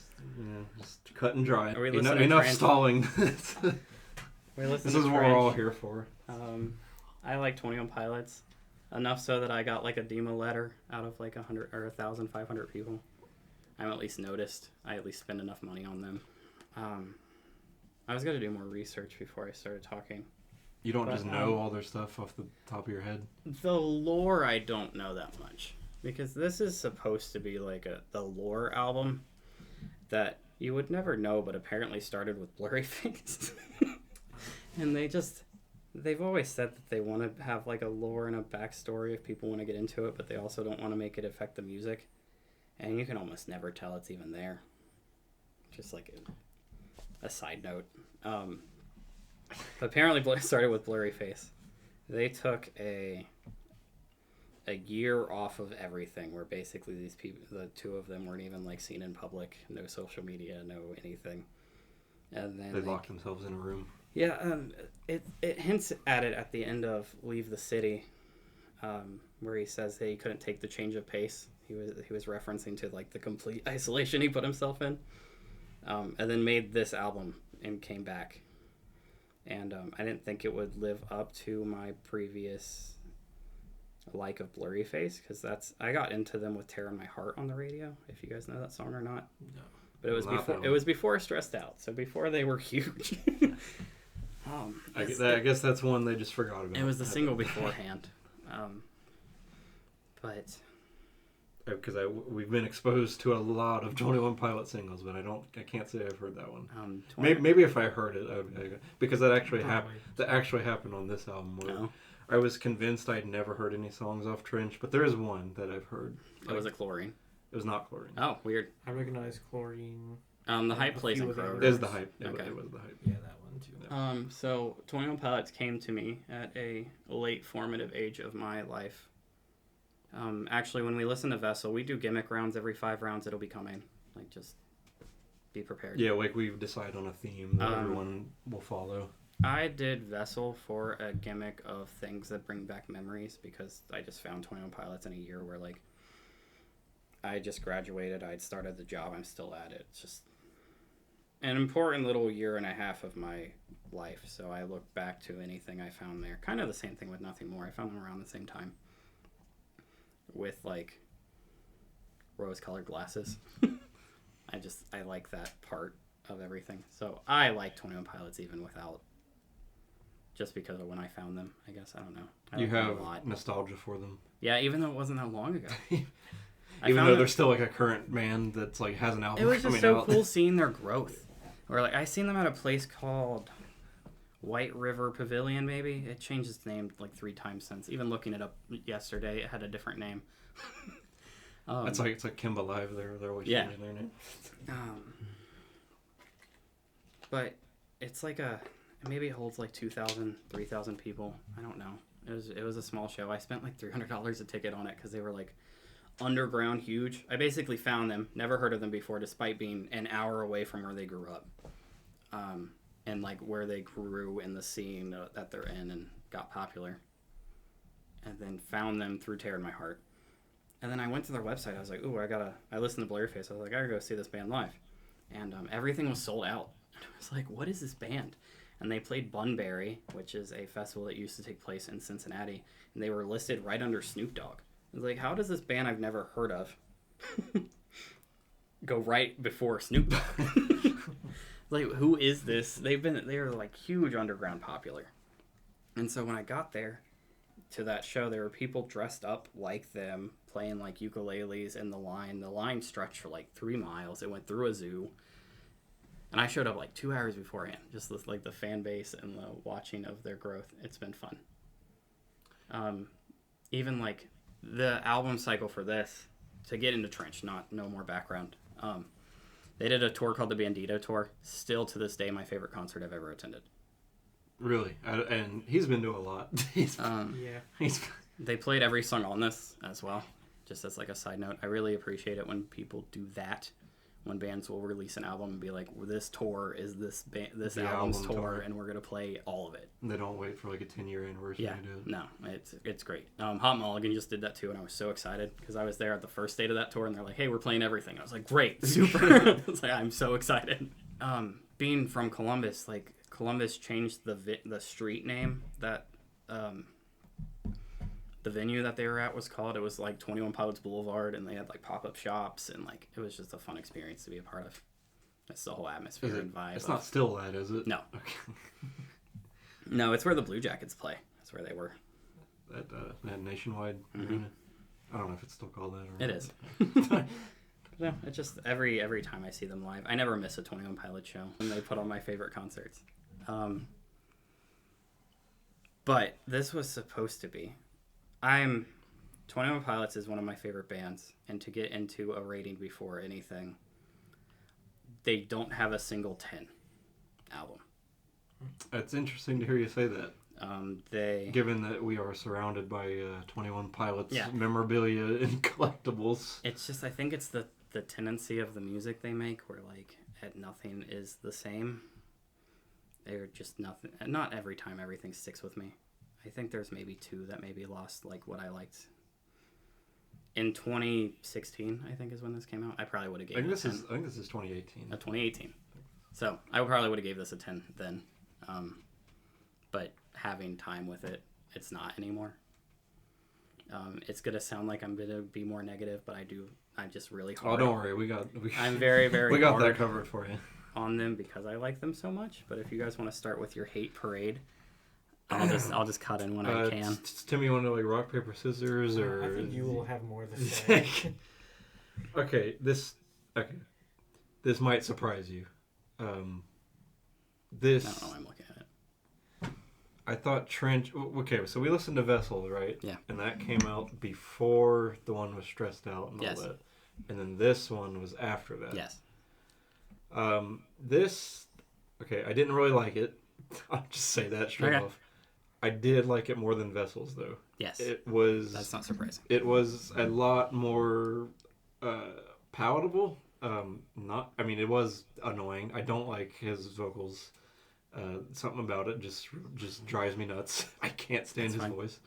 just cut and dry. Are we listening Enough to stalling. This is what we're all here for. I like 21 Pilots enough so that I got like a demo letter out of like 100 or 1,500 people. I'm at least noticed. I at least spend enough money on them. I was gonna do more research before I started talking. You don't just know all their stuff off the top of your head? The lore, I don't know that much. Because this is supposed to be like the lore album that you would never know, but apparently started with Blurryface. And they've always said that they want to have like a lore and a backstory if people want to get into it, but they also don't want to make it affect the music. And you can almost never tell it's even there. Just like a side note. Apparently it started with Blurryface. They took a year off of everything, where basically these people, the two of them, weren't even like seen in public, no social media, no anything. And then they locked themselves in a room. Yeah, it hints at it at the end of Leave the City, where he says that he couldn't take the change of pace. He was referencing to like the complete isolation he put himself in, and then made this album and came back. And I didn't think it would live up to my previous like of Blurryface, because I got into them with Tear in My Heart on the radio, if you guys know that song or not. No. But it was before Stressed Out, so before they were huge. I guess that's one they just forgot about. It was the single beforehand. But because we've been exposed to a lot of 21 Pilot singles, but I can't say I've heard that one. Maybe if I heard it, because that actually happened on this album. Where I was convinced I'd never heard any songs off Trench, but there is one that I've heard. Was it Chlorine? It was not Chlorine. Oh, weird. I recognize Chlorine. The Hype plays in Kroger. It is the Hype. Okay. It was the Hype. Yeah, that one too. So 21 Pilots came to me at a late formative age of my life. Actually, when we listen to Vessel, we do gimmick rounds. Every 5 rounds it'll be coming. Like, just be prepared. Yeah, like we've decided on a theme that everyone will follow. I did Vessel for a gimmick of things that bring back memories, because I just found 21 Pilots in a year where, like, I just graduated, I'd started the job, I'm still at it. It's just an important little year and a half of my life, so I look back to anything I found there. Kind of the same thing with Nothing More. I found them around the same time with, like, rose-colored glasses. I like that part of everything. So I like 21 Pilots even without, just because of when I found them, I guess. I don't know. You have nostalgia for them. Yeah, even though it wasn't that long ago. Even though they're still like a current band that's like has an album coming out. It was just so cool seeing their growth. Or like I seen them at a place called White River Pavilion, maybe. It changed its name like 3 times since. Even looking it up yesterday, it had a different name. It's like Kimba Live. They're always changing their name. But it's like maybe it holds like 2,000, 3,000 people. I don't know. It was a small show. I spent like $300 a ticket on it because they were like underground huge. I basically found them, never heard of them before, despite being an hour away from where they grew up, and like where they grew in the scene that they're in and got popular, and then found them through Tear in My Heart. And then I went to their website. I was like, ooh, I listened to Blurryface. I was like, I gotta go see this band live. And everything was sold out. And I was like, what is this band? And they played Bunbury, which is a festival that used to take place in Cincinnati, and they were listed right under Snoop Dogg. I was like, how does this band I've never heard of go right before Snoop Dogg? Like, who is this? They were like huge underground popular. And so when I got there to that show, there were people dressed up like them playing like ukuleles in the line. The line stretched for like 3 miles. It went through a zoo. And I showed up like 2 hours beforehand. Just this, like the fan base and the watching of their growth. It's been fun. Even like the album cycle for this, to get into Trench, no more background. They did a tour called the Bandito Tour. Still to this day, my favorite concert I've ever attended. Really? And he's been to a lot. They played every song on this as well, just as like a side note. I really appreciate it when people do that, when bands will release an album and be like, well, this tour is this The album's album tour, tour. and we're going to play all of it. They don't wait for like a 10-year anniversary Yeah, to do it. no, it's great. Hot Mulligan just did that too, and I was so excited because I was there at the first date of that tour, and they're like, "Hey, we're playing everything." I was like, "Great, super!" I was like, "I'm so excited." Being from Columbus, like Columbus changed the street name that the venue that they were at was called. It was like 21 Pilots Boulevard, and they had like pop-up shops, and like it was just a fun experience to be a part of. That's the whole atmosphere and vibe. It's not still that, is it? No. Okay. No, it's where the Blue Jackets play. That's where they were. That Nationwide arena. I don't know if it's still called that. Or It is. No, it's just every time I see them live, I never miss a 21 Pilots show, and they put on my favorite concerts. But this was supposed to be. 21 Pilots is one of my favorite bands, and to get into a rating before anything, they don't have a single 10 album. It's interesting to hear you say that. Given that we are surrounded by 21 Pilots Yeah. memorabilia and collectibles. It's just, I think it's the tendency of the music they make where, like, nothing is the same. They're just nothing. Not every time everything sticks with me. I think there's maybe 2 that maybe lost, like, what I liked. In 2016, I think is when this came out. I probably would have gave it a 10. I think this is 2018. 2018. So I probably would have gave this a 10 then. But having time with it, it's not anymore. It's going to sound like I'm going to be more negative, but I'm just really hard. Oh, don't worry. I'm very, very we got hard that covered for you. on them because I like them so much. But if you guys want to start with your hate parade, I'll just cut in when I can. Tim, you want to like rock, paper, scissors, or... I think you will have more to say. Okay, this might surprise you. I don't know why I'm looking at it. I thought Trench... Okay, so we listened to Vessel, right? Yeah. And that came out before the one was Stressed Out and Yes. all that. And then this one was after that. Yes. Okay, I didn't really like it. I'll just say that straight Okay. off. I did like it more than Vessels, though. Yes. That's not surprising. It was a lot more palatable. It was annoying. I don't like his vocals. Something about it just drives me nuts. I can't stand his voice.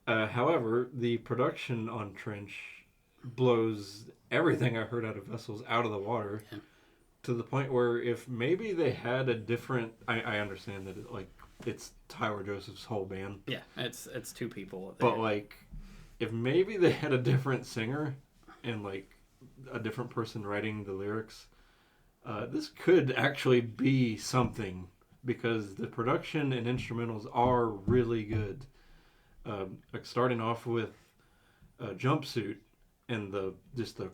However, the production on Trench blows everything I heard out of Vessels out of the water, to the point where if maybe they had a different... I understand that it's Tyler Joseph's whole band. Yeah, it's 2 people. But like, if maybe they had a different singer and like a different person writing the lyrics, this could actually be something, because the production and instrumentals are really good. Like starting off with Jumpsuit and the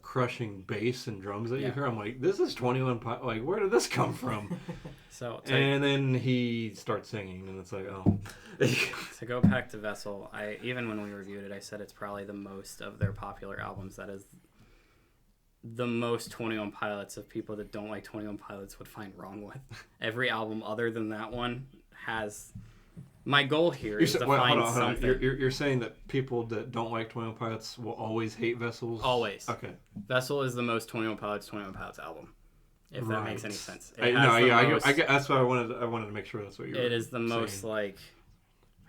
crushing bass and drums that you hear, I'm like, this is 21 Pilots. Like, where did this come from? And then he starts singing, and it's like, oh. To go back to Vessel, even when we reviewed it, I said it's probably the most of their popular albums. That is the most 21 Pilots of people that don't like 21 Pilots would find wrong with. Every album other than that one has... My goal here is to find something. You're saying that people that don't like 21 Pilots will always hate Vessels? Always. Okay. Vessel is the most 21 Pilots album. If that makes any sense. That's what I wanted to make sure that's what you were saying. It is the most, like...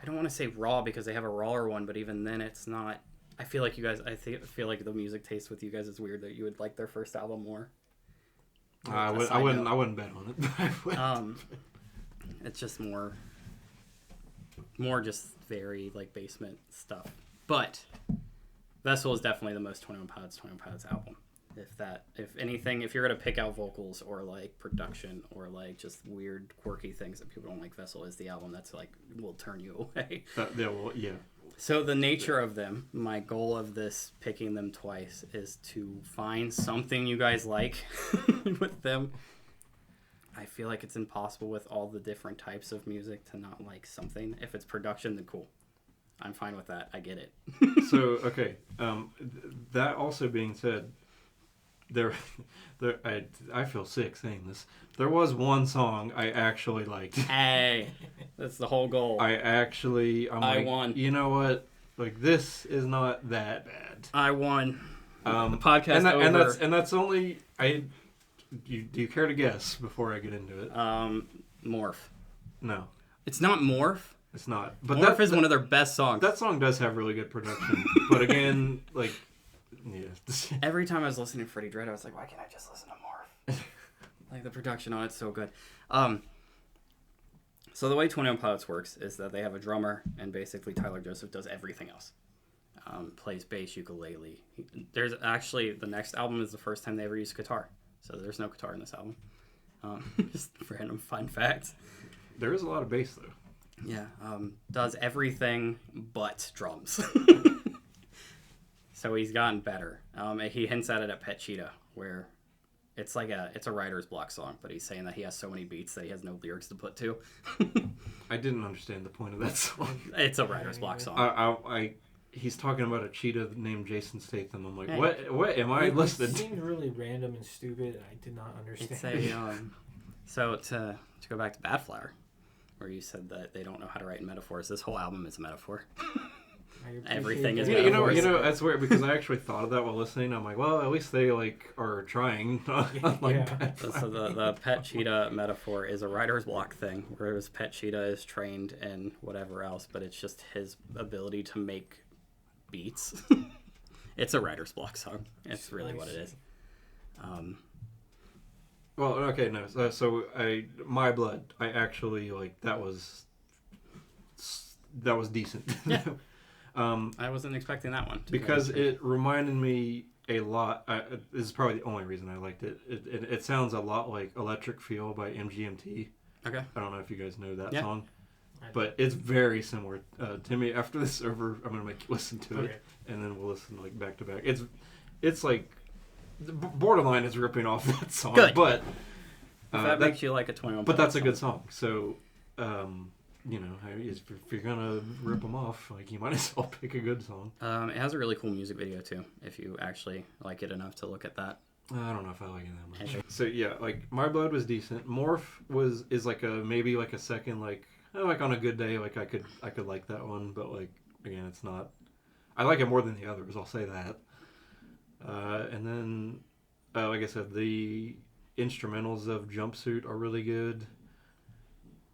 I don't want to say raw because they have a rawer one, but even then it's not... I feel like you guys... feel like the music taste with you guys is weird that you would like their first album more. I wouldn't bet on it. It's just more just very like basement stuff. But Vessel is definitely the most 21 Pilots album. If anything, if you're gonna pick out vocals or like production or like just weird quirky things that people don't like, Vessel is the album that's like will turn you away. Yeah. So the nature of them, my goal of this picking them twice is to find something you guys like with them. I feel like it's impossible with all the different types of music to not like something. If it's production, then cool. I'm fine with that. I get it. So, okay. That also being said, I feel sick saying this. There was one song I actually liked. Hey, that's the whole goal. I won. You know what? Like, this is not that bad. I won. The podcast and, over. and that's only do you care to guess before I get into it? Morph. No, It's not Morph. it's not. But Morph is one of their best songs. That song does have really good production. But again, like, yeah. Every time I was listening to Freddie Dread, I was like, why can't I just listen to Morph? Like, the production on it's so good. So the way 21 Pilots works is that they have a drummer, and basically Tyler Joseph does everything else. Plays bass, ukulele. There's actually, the next album is the first time they ever used guitar. So there's no guitar in this album. Just random fun facts. There is a lot of bass, though. Yeah. Does everything but drums. So he's gotten better. He hints at it at Pet Cheetah, where it's a writer's block song, but he's saying that he has so many beats that he has no lyrics to put to. I didn't understand the point of that song. It's a writer's block song. He's talking about a cheetah named Jason Statham. I'm like, Hey. what am I listening It to? seemed really random and stupid, and I did not understand. It's a so to go back to Bad Flower, where you said that they don't know how to write in metaphors. This whole album is a metaphor. Everything is You know, metaphors. that's weird because I actually thought of that while listening. I'm like, well, at least they are trying. Yeah. So the Pet Cheetah metaphor is a writer's block thing, whereas Pet Cheetah is trained in whatever else, but it's just his ability to make beats. It's a writer's block song. It's really what it is. Well, okay, no. So My Blood, I actually that was decent. Yeah. I wasn't expecting that one. Because it reminded me a lot. This is probably the only reason I liked it. It sounds a lot like Electric Feel by MGMT. Okay. I don't know if you guys know that Yeah. song. But it's very similar. Timmy, after this is over, I'm going to make you listen to it. And then we'll listen back to back. It's like, borderline is ripping off that song. Good. But that makes you like a 21. But that's a good song. So, if you're going to rip them off, you might as well pick a good song. It has a really cool music video, too, if you actually like it enough to look at that. I don't know if I like it that much. So, yeah, My Blood was decent. Morph is maybe a second, on a good day, I could like that one, but again, it's not. I like it more than the others. I'll say that. And then, like I said, the instrumentals of Jumpsuit are really good.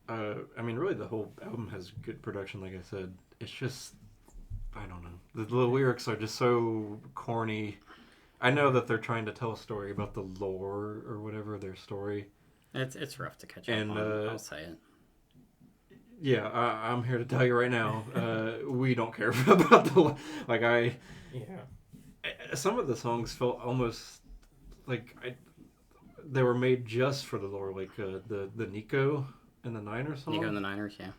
Really, the whole album has good production. Like I said, it's just, I don't know. The lyrics are just so corny. I know that they're trying to tell a story about the lore or whatever their story. It's rough to catch up on. I'll say it. Yeah, I'm here to tell you right now, we don't care about the some of the songs felt almost they were made just for the lore, the Nico and the Niners song. Nico and the Niners, yeah.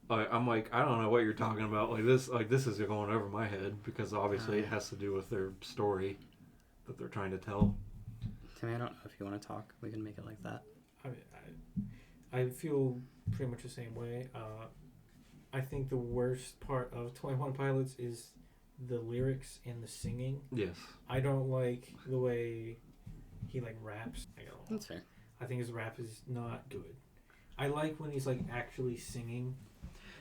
I'm I don't know what you're talking about. This is going over my head because obviously it has to do with their story that they're trying to tell. Timmy, I don't know if you want to talk. We can make it like that. I feel pretty much the same way. I think the worst part of 21 Pilots is the lyrics and the singing. Yes. I don't like the way he raps. That's fair. I think his rap is not good. I like when he's actually singing.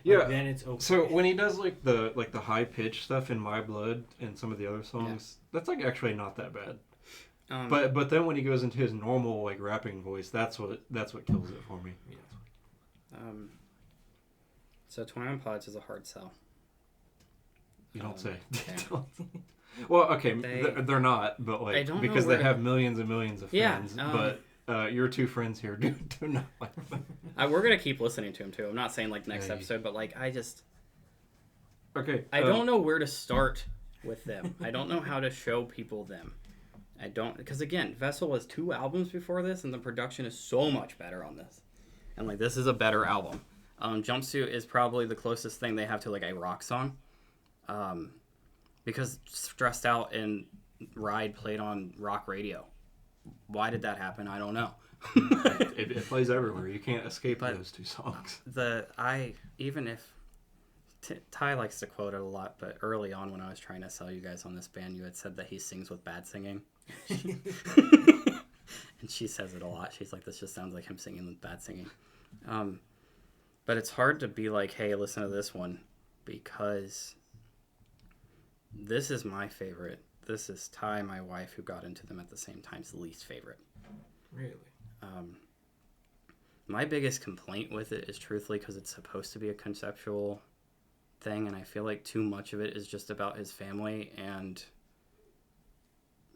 Yeah. Then it's okay. So when he does the high pitch stuff in My Blood and some of the other songs, that's actually not that bad. But then when he goes into his normal rapping voice, that's what kills it for me. Yeah. So 21 Pilots is a hard sell. You don't say. Okay. Well, okay, they're not, but because they have millions and millions of fans. But your two friends here do not like them. We're gonna keep listening to him too. I'm not saying next episode, but I just. Okay. I don't know where to start with them. I don't know how to show people them. I don't, because again, Vessel has 2 albums before this, and the production is so much better on this. And this is a better album. Jumpsuit is probably the closest thing they have to a rock song. Because Stressed Out and Ride played on rock radio. Why did that happen? I don't know. it plays everywhere. You can't escape those 2 songs. Even if Ty likes to quote it a lot, but early on when I was trying to sell you guys on this band, you had said that he sings with bad singing. And she says it a lot. She's like, this just sounds like him singing with bad singing. But it's hard to be hey, listen to this one, because this is my favorite this is Ty, my wife, who got into them at the same time's least favorite. Really? My biggest complaint with it is truthfully because it's supposed to be a conceptual thing, and I feel like too much of it is just about his family and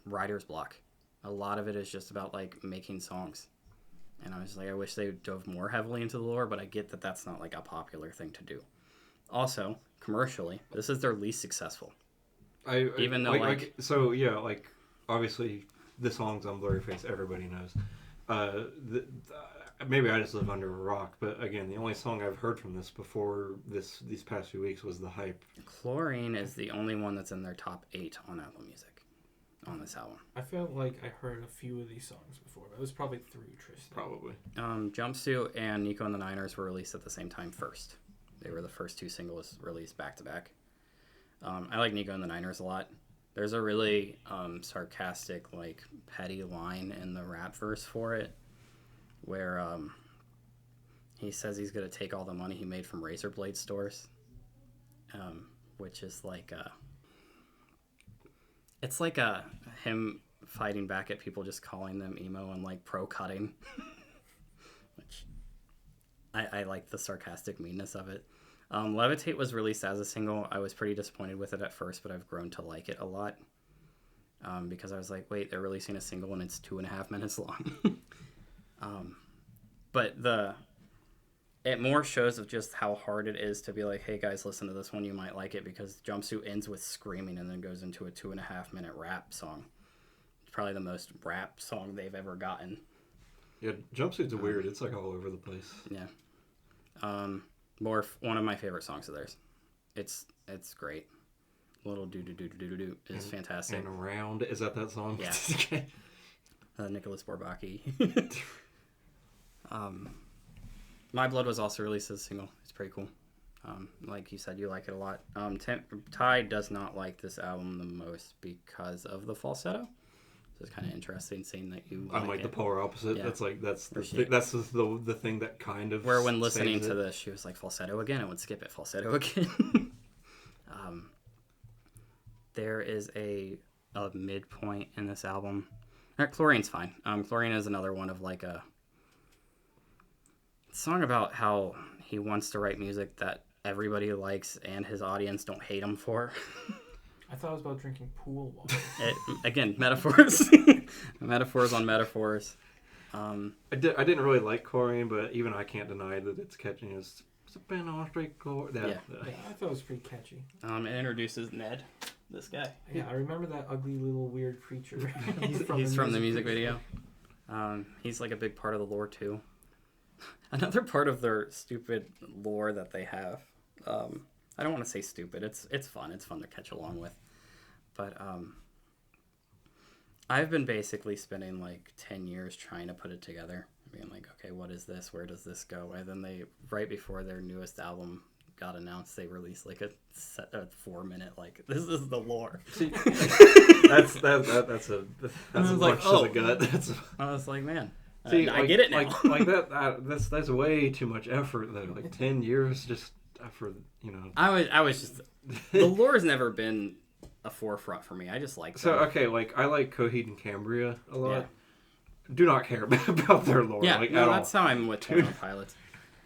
writer's block. A lot of it is just about like making songs, and I was like, I wish they dove more heavily into the lore, but I get that that's not like a popular thing to do. Also, commercially, this is their least successful. Even though obviously the songs on Blurryface everybody knows. Maybe I just live under a rock, but again, the only song I've heard from this before these past few weeks was The Hype. Chlorine is the only one that's in their top 8 on Apple Music on this album. I felt like I heard a few of these songs before. It was probably through Tristan. Probably. Jumpsuit and Nico and the Niners were released at the same time first. They were the first 2 singles released back to back. I like Nico and the Niners a lot. There's a really sarcastic, like, petty line in the rap verse for it where he says he's going to take all the money he made from razor blade stores, which is like it's like him fighting back at people just calling them emo and like pro cutting, which I like the sarcastic meanness of it. Levitate was released as a single. I was pretty disappointed with it at first, but I've grown to like it a lot because I was like, wait, they're releasing a single and it's 2.5 minutes long. But it more shows of just how hard it is to be like, hey guys, listen to this one, you might like it, because Jumpsuit ends with screaming and then goes into a 2.5 minute rap song. It's probably the most rap song they've ever gotten. Yeah, Jumpsuit's weird. It's like all over the place. Yeah. One of my favorite songs of theirs. It's great. Little do do do do do do is fantastic. And Around, is that song? Yeah. Nicholas Bourbaki. My Blood was also released as a single. It's pretty cool. Like you said, you like it a lot. Ty does not like this album the most because of the falsetto. So it's kind of interesting seeing that you. I'm like the polar opposite. Yeah. That's the thing that kind of. Where when listening to this, she was like falsetto again. I would skip it. Falsetto again. There is a midpoint in this album. Chlorine's fine. Chlorine is another one of like a song about how he wants to write music that everybody likes and his audience don't hate him for. I thought it was about drinking pool water. Again, metaphors. Metaphors on metaphors. I didn't really like Chlorine, but even I can't deny that it's catchy. It's been on straight chord. Yeah, I thought it was pretty catchy. It introduces Ned, this guy. Yeah, I remember that ugly little weird creature. He's from the music video. He's like a big part of the lore too. Another part of their stupid lore that they have. I don't want to say stupid. It's fun. It's fun to catch along with. But I've been basically spending like 10 years trying to put it together. Being like, okay, what is this? Where does this go? And then they, right before their newest album got announced, they released like a 4-minute like, this is the lore. See, that's as much to the gut. I was like, man. See, I get it now. like that's way too much effort though. Like 10 years just for, you know. I was just, the lore's never been a forefront for me. I just like them. So okay, like I like Coheed and Cambria a lot. Yeah. Do not care about their lore. Yeah, like, no, at that's all. how I'm with 21 Pilots.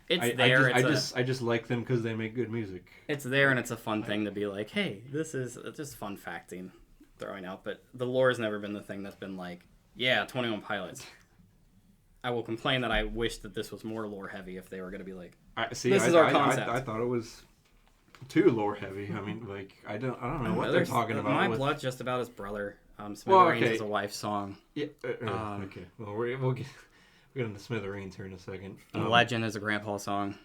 It's there. I just like them because they make good music. It's there, and it's a fun thing to be like, hey, this is just fun facting, throwing out. But the lore has never been the thing that's been like, yeah, 21 Pilots. I will complain that I wish that this was more lore heavy if they were going to be like, this is our concept. I thought it was too lore heavy. I mean, like I don't know what they're talking about. My Blood's just about his brother. Smithereens is a wife's song. Yeah. Okay. Well, we'll get into Smithereens here in a second. Legend is a grandpa song.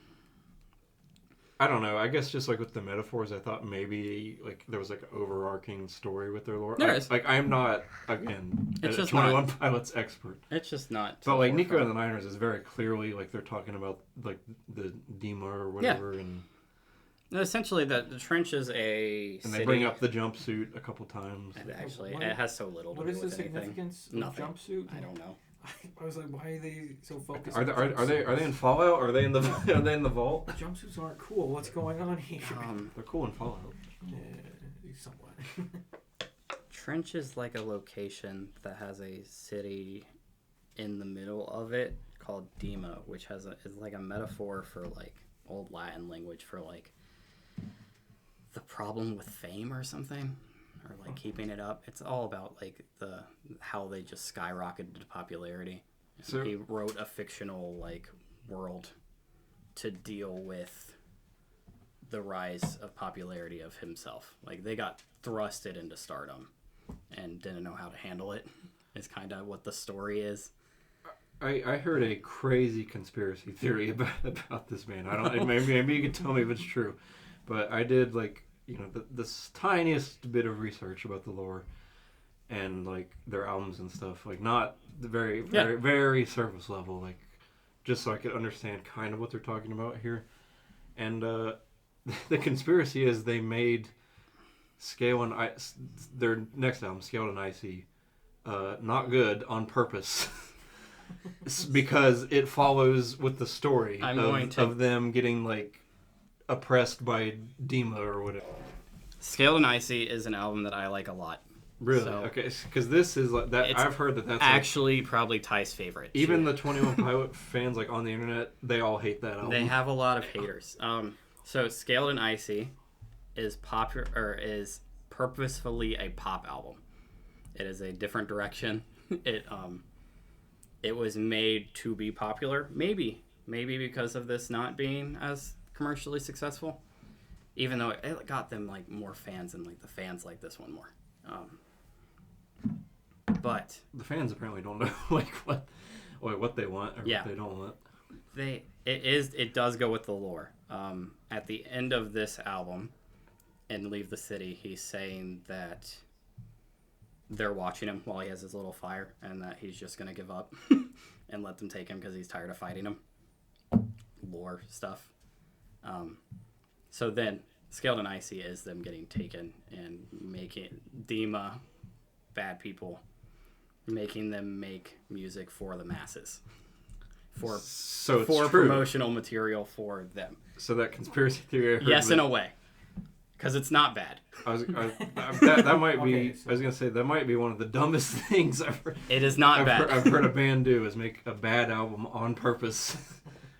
I don't know. I guess just like with the metaphors, I thought maybe like there was like an overarching story with their lore. There is. Like I'm not it's just 21 Pilots expert. It's just not. But like Nico and the Niners is very clearly like they're talking about like the Dima or whatever, and essentially the trench is a. And they bring up the jumpsuit a couple times. And actually, it has so little to do with anything. What is the significance of jumpsuit? I don't know. I was like, why are they so focused? Are they in Fallout? Are they in the vault? Jumpsuits aren't cool. What's going on here? They're cool in Fallout. Somewhat. Trench is like a location that has a city in the middle of it called Dema, which is like a metaphor for like old Latin language for like the problem with fame or something, or like keeping it up. It's all about like how they just skyrocketed to popularity. So he wrote a fictional like world to deal with the rise of popularity of himself. Like they got thrusted into stardom and didn't know how to handle it. Is kind of what the story is. I heard a crazy conspiracy theory about this man. I don't. Maybe you can tell me if it's true, but I did like the tiniest bit of research about the lore and like their albums and stuff. Like not the very surface level. Like just so I could understand kind of what they're talking about here. And the conspiracy is they made Scale and Ice, their next album, Scaled and Icy, not good on purpose. Because it follows with the story of them getting like oppressed by Dema or whatever. Scaled and Icy is an album that I like a lot. Really? So, okay, because this is like that. I've heard that's actually like, probably Ty's favorite. Even the 21 Pilot fans like on the internet, they all hate that album. They have a lot of haters. So Scaled and Icy is popular or is purposefully a pop album. It is a different direction. It was made to be popular, maybe because of this not being as commercially successful. Even though it got them like more fans and like the fans like this one more. But the fans apparently don't know like what they want or what they don't want. It does go with the lore. At the end of this album, in Leave the City, he's saying that they're watching him while he has his little fire and that he's just going to give up and let them take him because he's tired of fighting them. Lore stuff. So then, Scaled and Icy is them getting taken and making Dema, bad people, making them make music for the masses. For promotional material for them. So that conspiracy theory I heard yes, in a way. Because it's not bad. That might be. I was gonna say that might be one of the dumbest things I've heard. It is not bad. I've heard a band do is make a bad album on purpose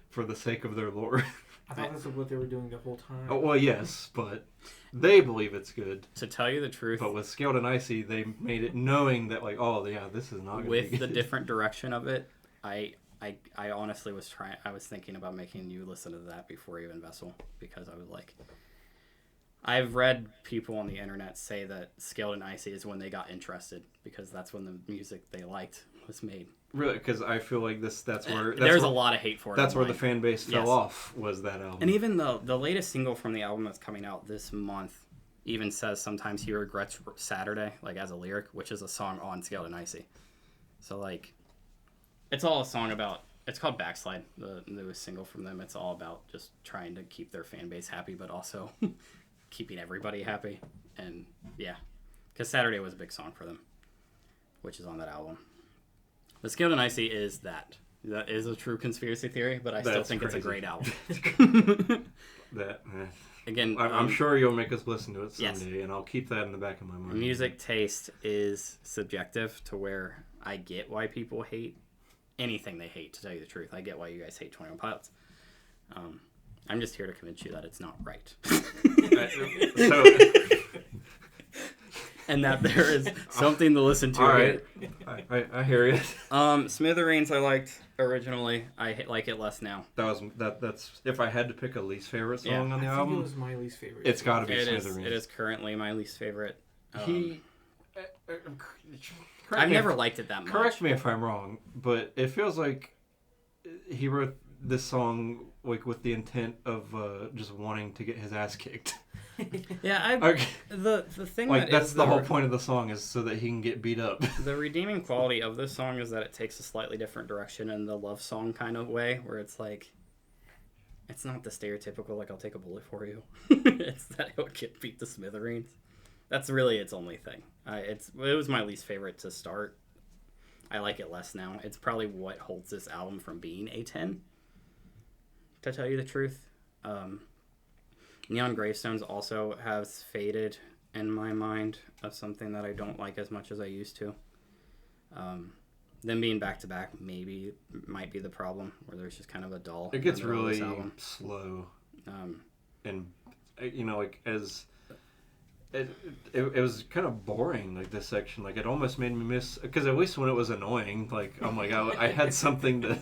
for the sake of their lore. I thought that's what they were doing the whole time. Oh, well, yes, but they believe it's good. To tell you the truth, but with Scaled and Icy, they made it knowing that like, oh yeah, this is not gonna with be good. The different direction of it. I honestly was thinking about making you listen to that before even Vessel because I was like. I've read people on the internet say that Scaled and Icy is when they got interested because that's when the music they liked was made. Really? Because I feel like that's where... There's a lot of hate for it. That's where the fan base fell off, was that album. And even the latest single from the album that's coming out this month even says sometimes he regrets Saturday, like as a lyric, which is a song on Scaled and Icy. So like, it's all a song about... It's called Backslide, the newest single from them. It's all about just trying to keep their fan base happy, but also... keeping everybody happy. And yeah, because Saturday was a big song for them, which is on that album. The Scaled and Icy is that is a true conspiracy theory, but I still think crazy. It's a great album. Again, I'm sure you'll make us listen to it someday, and I'll keep that in the back of my mind. Music taste is subjective to where I get why people hate anything they hate, to tell you the truth. I get why you guys hate 21 Pilots. I'm just here to convince you that it's not right. And that there is something to listen to. All right. I hear you. Smithereens I liked originally. I like it less now. That's if I had to pick a least favorite song on the album. I think it was my least favorite. It's got to be Smithereens. It is currently my least favorite. I've never liked it that much. Correct me if I'm wrong, but it feels like he wrote this song like with the intent of just wanting to get his ass kicked. Yeah, the thing like that's the whole point of the song is so that he can get beat up. The redeeming quality of this song is that it takes a slightly different direction in the love song kind of way, where it's like, it's not the stereotypical like I'll take a bullet for you. It's that it would get beat to smithereens. That's really its only thing. It was my least favorite to start. I like it less now. It's probably what holds this album from being a 10. To tell you the truth. Neon Gravestones also has faded in my mind of something that I don't like as much as I used to. Them being back to back maybe might be the problem, where there's just kind of a dull. It gets really slow, and like as it was kind of boring. Like this section, like it almost made me miss, because at least when it was annoying, like oh my god, I had something to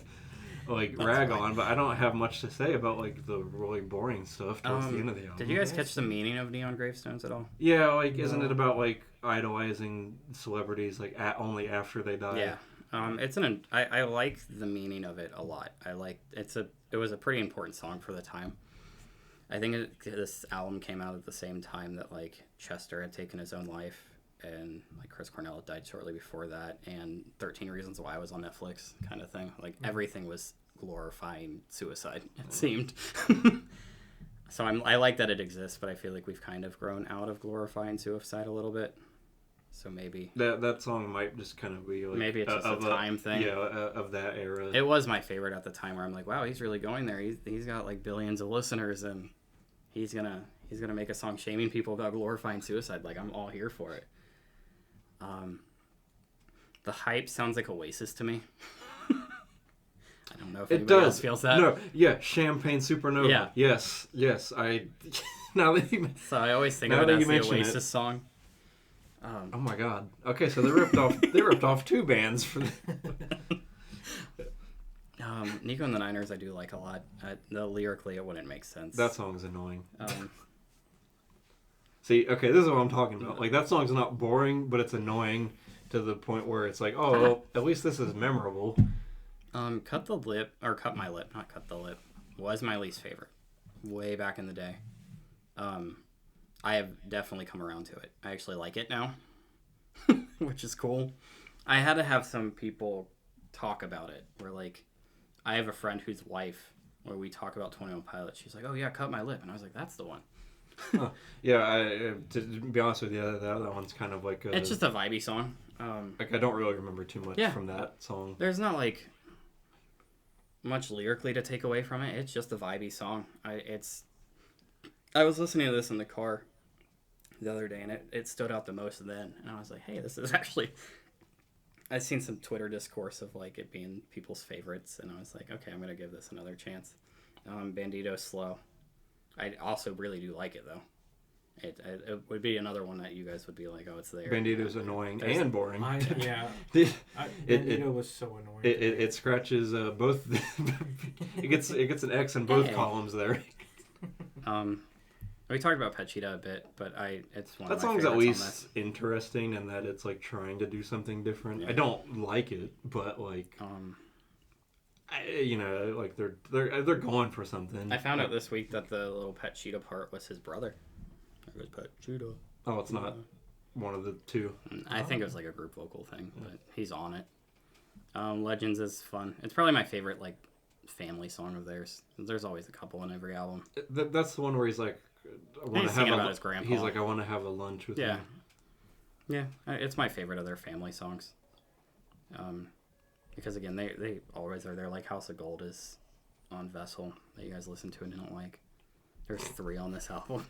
like rag on, but I don't have much to say about like the really boring stuff towards the end of the album. Did you guys catch the meaning of Neon Gravestones at all? Yeah, like isn't it about like idolizing celebrities like only after they die? Yeah. I like the meaning of it a lot. It was a pretty important song for the time. I think this album came out at the same time that like Chester had taken his own life, and like Chris Cornell had died shortly before that, and 13 Reasons Why was on Netflix, kind of thing. Like everything was glorifying suicide, it seemed. So I like that it exists, but I feel like we've kind of grown out of glorifying suicide a little bit. So maybe that song might just kind of be like maybe it's just a time thing. Yeah, of that era. It was my favorite at the time, where I'm like, wow, he's really going there. He's got like billions of listeners, and he's gonna make a song shaming people about glorifying suicide. Like, I'm all here for it. The hype sounds like Oasis to me. I don't know if anybody else feels that. No, yeah, Champagne Supernova. Yeah. Yes. I now that you so I always think of it as the Oasis song. Oh my god. Okay, so they ripped off two bands for Nico and the Niners I do like a lot. Lyrically it wouldn't make sense. That song's annoying. See, okay, this is what I'm talking about. Like, that song's not boring, but it's annoying to the point where it's like, oh, well, at least this is memorable. Cut the Lip, or Cut My Lip, not Cut the Lip, was my least favorite. Way back in the day. I have definitely come around to it. I actually like it now, which is cool. I had to have some people talk about it, where, like, I have a friend whose wife, where we talk about 21 Pilots, she's like, oh yeah, Cut My Lip, and I was like, that's the one. Huh. Yeah, to be honest with you, that one's kind of like it's just a vibey song. Like, I don't really remember too much from that song. There's not, like, much lyrically to take away from it. It's just a vibey song. I was listening to this in the car the other day, and it stood out the most then, and I was like, hey, this is actually... I've seen some Twitter discourse of like it being people's favorites, and I was like, okay, I'm gonna give this another chance. Bandito's slow. I also really do like it though. It would be another one that you guys would be like, oh, it's there. Bandito's annoying and boring. Bandito was so annoying. It scratches both. it gets an X in both columns there. We talked about Pachita a bit, but it's one that of my song's favorites at least interesting in that it's like trying to do something different. Yeah. I don't like it, but like like they're going for something. I found out this week that the little Pachita part was his brother. It was Pachita. Oh, it's not one of the two. I think it was like a group vocal thing, but he's on it. Legends is fun. It's probably my favorite like family song of theirs. There's always a couple in every album. That's the one where he's like, I want to have about his grandpa. He's like, I want to have a lunch with him. Yeah, it's my favorite of their family songs. Because again, they always are there. Like House of Gold is on Vessel that you guys listen to and don't like. There's 3 on this album.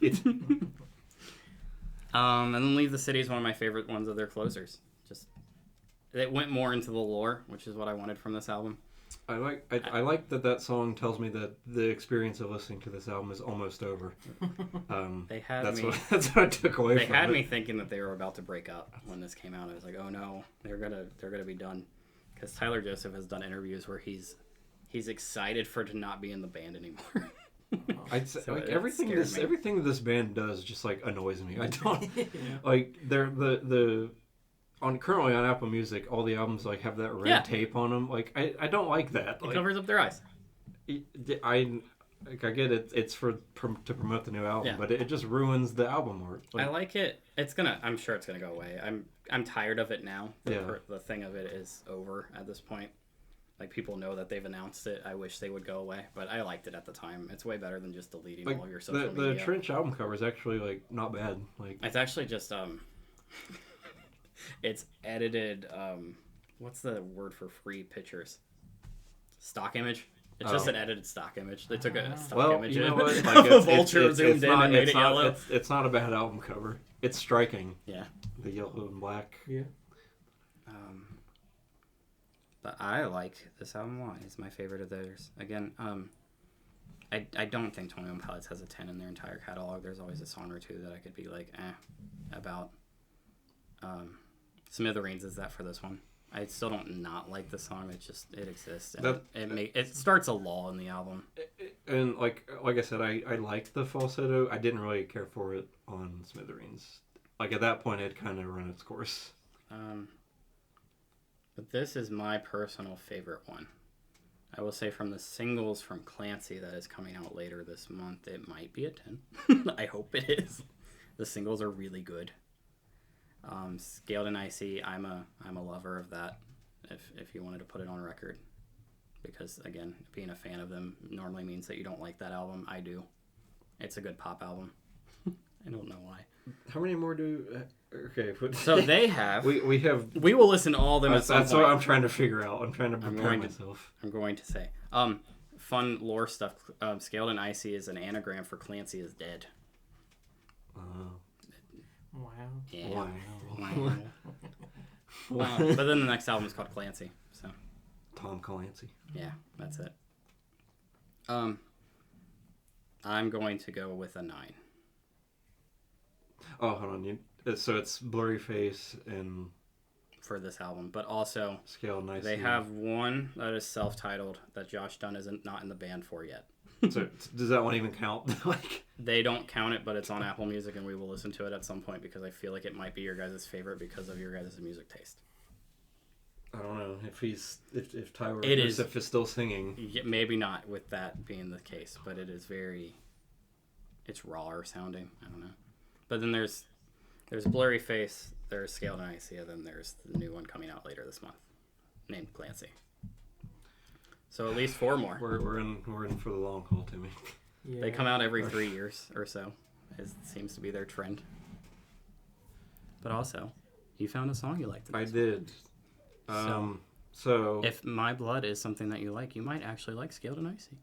And then Leave the City is one of my favorite ones of their closers. Just it went more into the lore, which is what I wanted from this album. I like that song tells me that the experience of listening to this album is almost over. That's what I took away from it. They had me thinking that they were about to break up when this came out. I was like, oh no, they're gonna be done. Because Tyler Joseph has done interviews where he's excited for to not be in the band anymore. I'd say like everything this band does just like annoys me. I don't like they're the currently on Apple Music, all the albums like have that red tape on them. Like I don't like that. It covers up their eyes. I get it. It's to promote the new album, but it just ruins the album art. Like, I like it. I'm sure it's gonna go away. I'm tired of it now. The thing of it is over at this point. Like people know that they've announced it. I wish they would go away, but I liked it at the time. It's way better than just deleting all of your social media. The Trench album cover is actually like not bad. Like it's actually just it's edited. What's the word for free pictures? Stock image. It's just an edited stock image. They took a stock Well, image you know of what? a Like, vulture zoomed in and made it yellow. It's not a bad album cover. It's striking. Yeah. The yellow and black. Yeah. But I like this album a lot. It's my favorite of theirs. Again, I don't think 21 Pilots has a 10 in their entire catalog. There's always a song or two that I could be like, about. Smithereens is that for this one. I still don't not like the song. It exists. And it starts a lull in the album. And like I said, I liked the falsetto. I didn't really care for it on Smithereens. Like at that point, it kind of run its course. But this is my personal favorite one. I will say from the singles from Clancy that is coming out later this month, it might be a 10. I hope it is. The singles are really good. Scaled and Icy, I'm a lover of that, if you wanted to put it on record. Because, again, being a fan of them normally means that you don't like that album. I do. It's a good pop album. I don't know why. How many more do... Okay. So they have... We have... We will listen to all of them at some point. That's what I'm trying to figure out. I'm trying to prepare myself. I'm going to say. Fun lore stuff. Scaled and Icy is an anagram for Clancy is dead. Wow. Yeah. Wow. But then the next album is called Clancy. So. Tom Clancy. Yeah, that's it. I'm going to go with a 9. Oh, hold on. So it's Blurry Face and... For this album. But also, Scale Nice. They have one that is self-titled that Josh Dunn isn't not in the band for yet. So does that one even count? Like, they don't count it, but it's on Apple Music, and we will listen to it at some point because I feel like it might be your guys' favorite because of your guys' music taste. I don't know if Tyler is still singing. Yeah, maybe not with that being the case, but it is it's rawer sounding. I don't know. But then there's Blurry Face, there's Scaled and Icy, and then there's the new one coming out later this month, named Clancy. So at least 4 more. We're in for the long haul, Timmy. Yeah. They come out every 3 years or so. It seems to be their trend. But also, you found a song you liked. I did. So if My Blood is something that you like, you might actually like Scaled and Icy.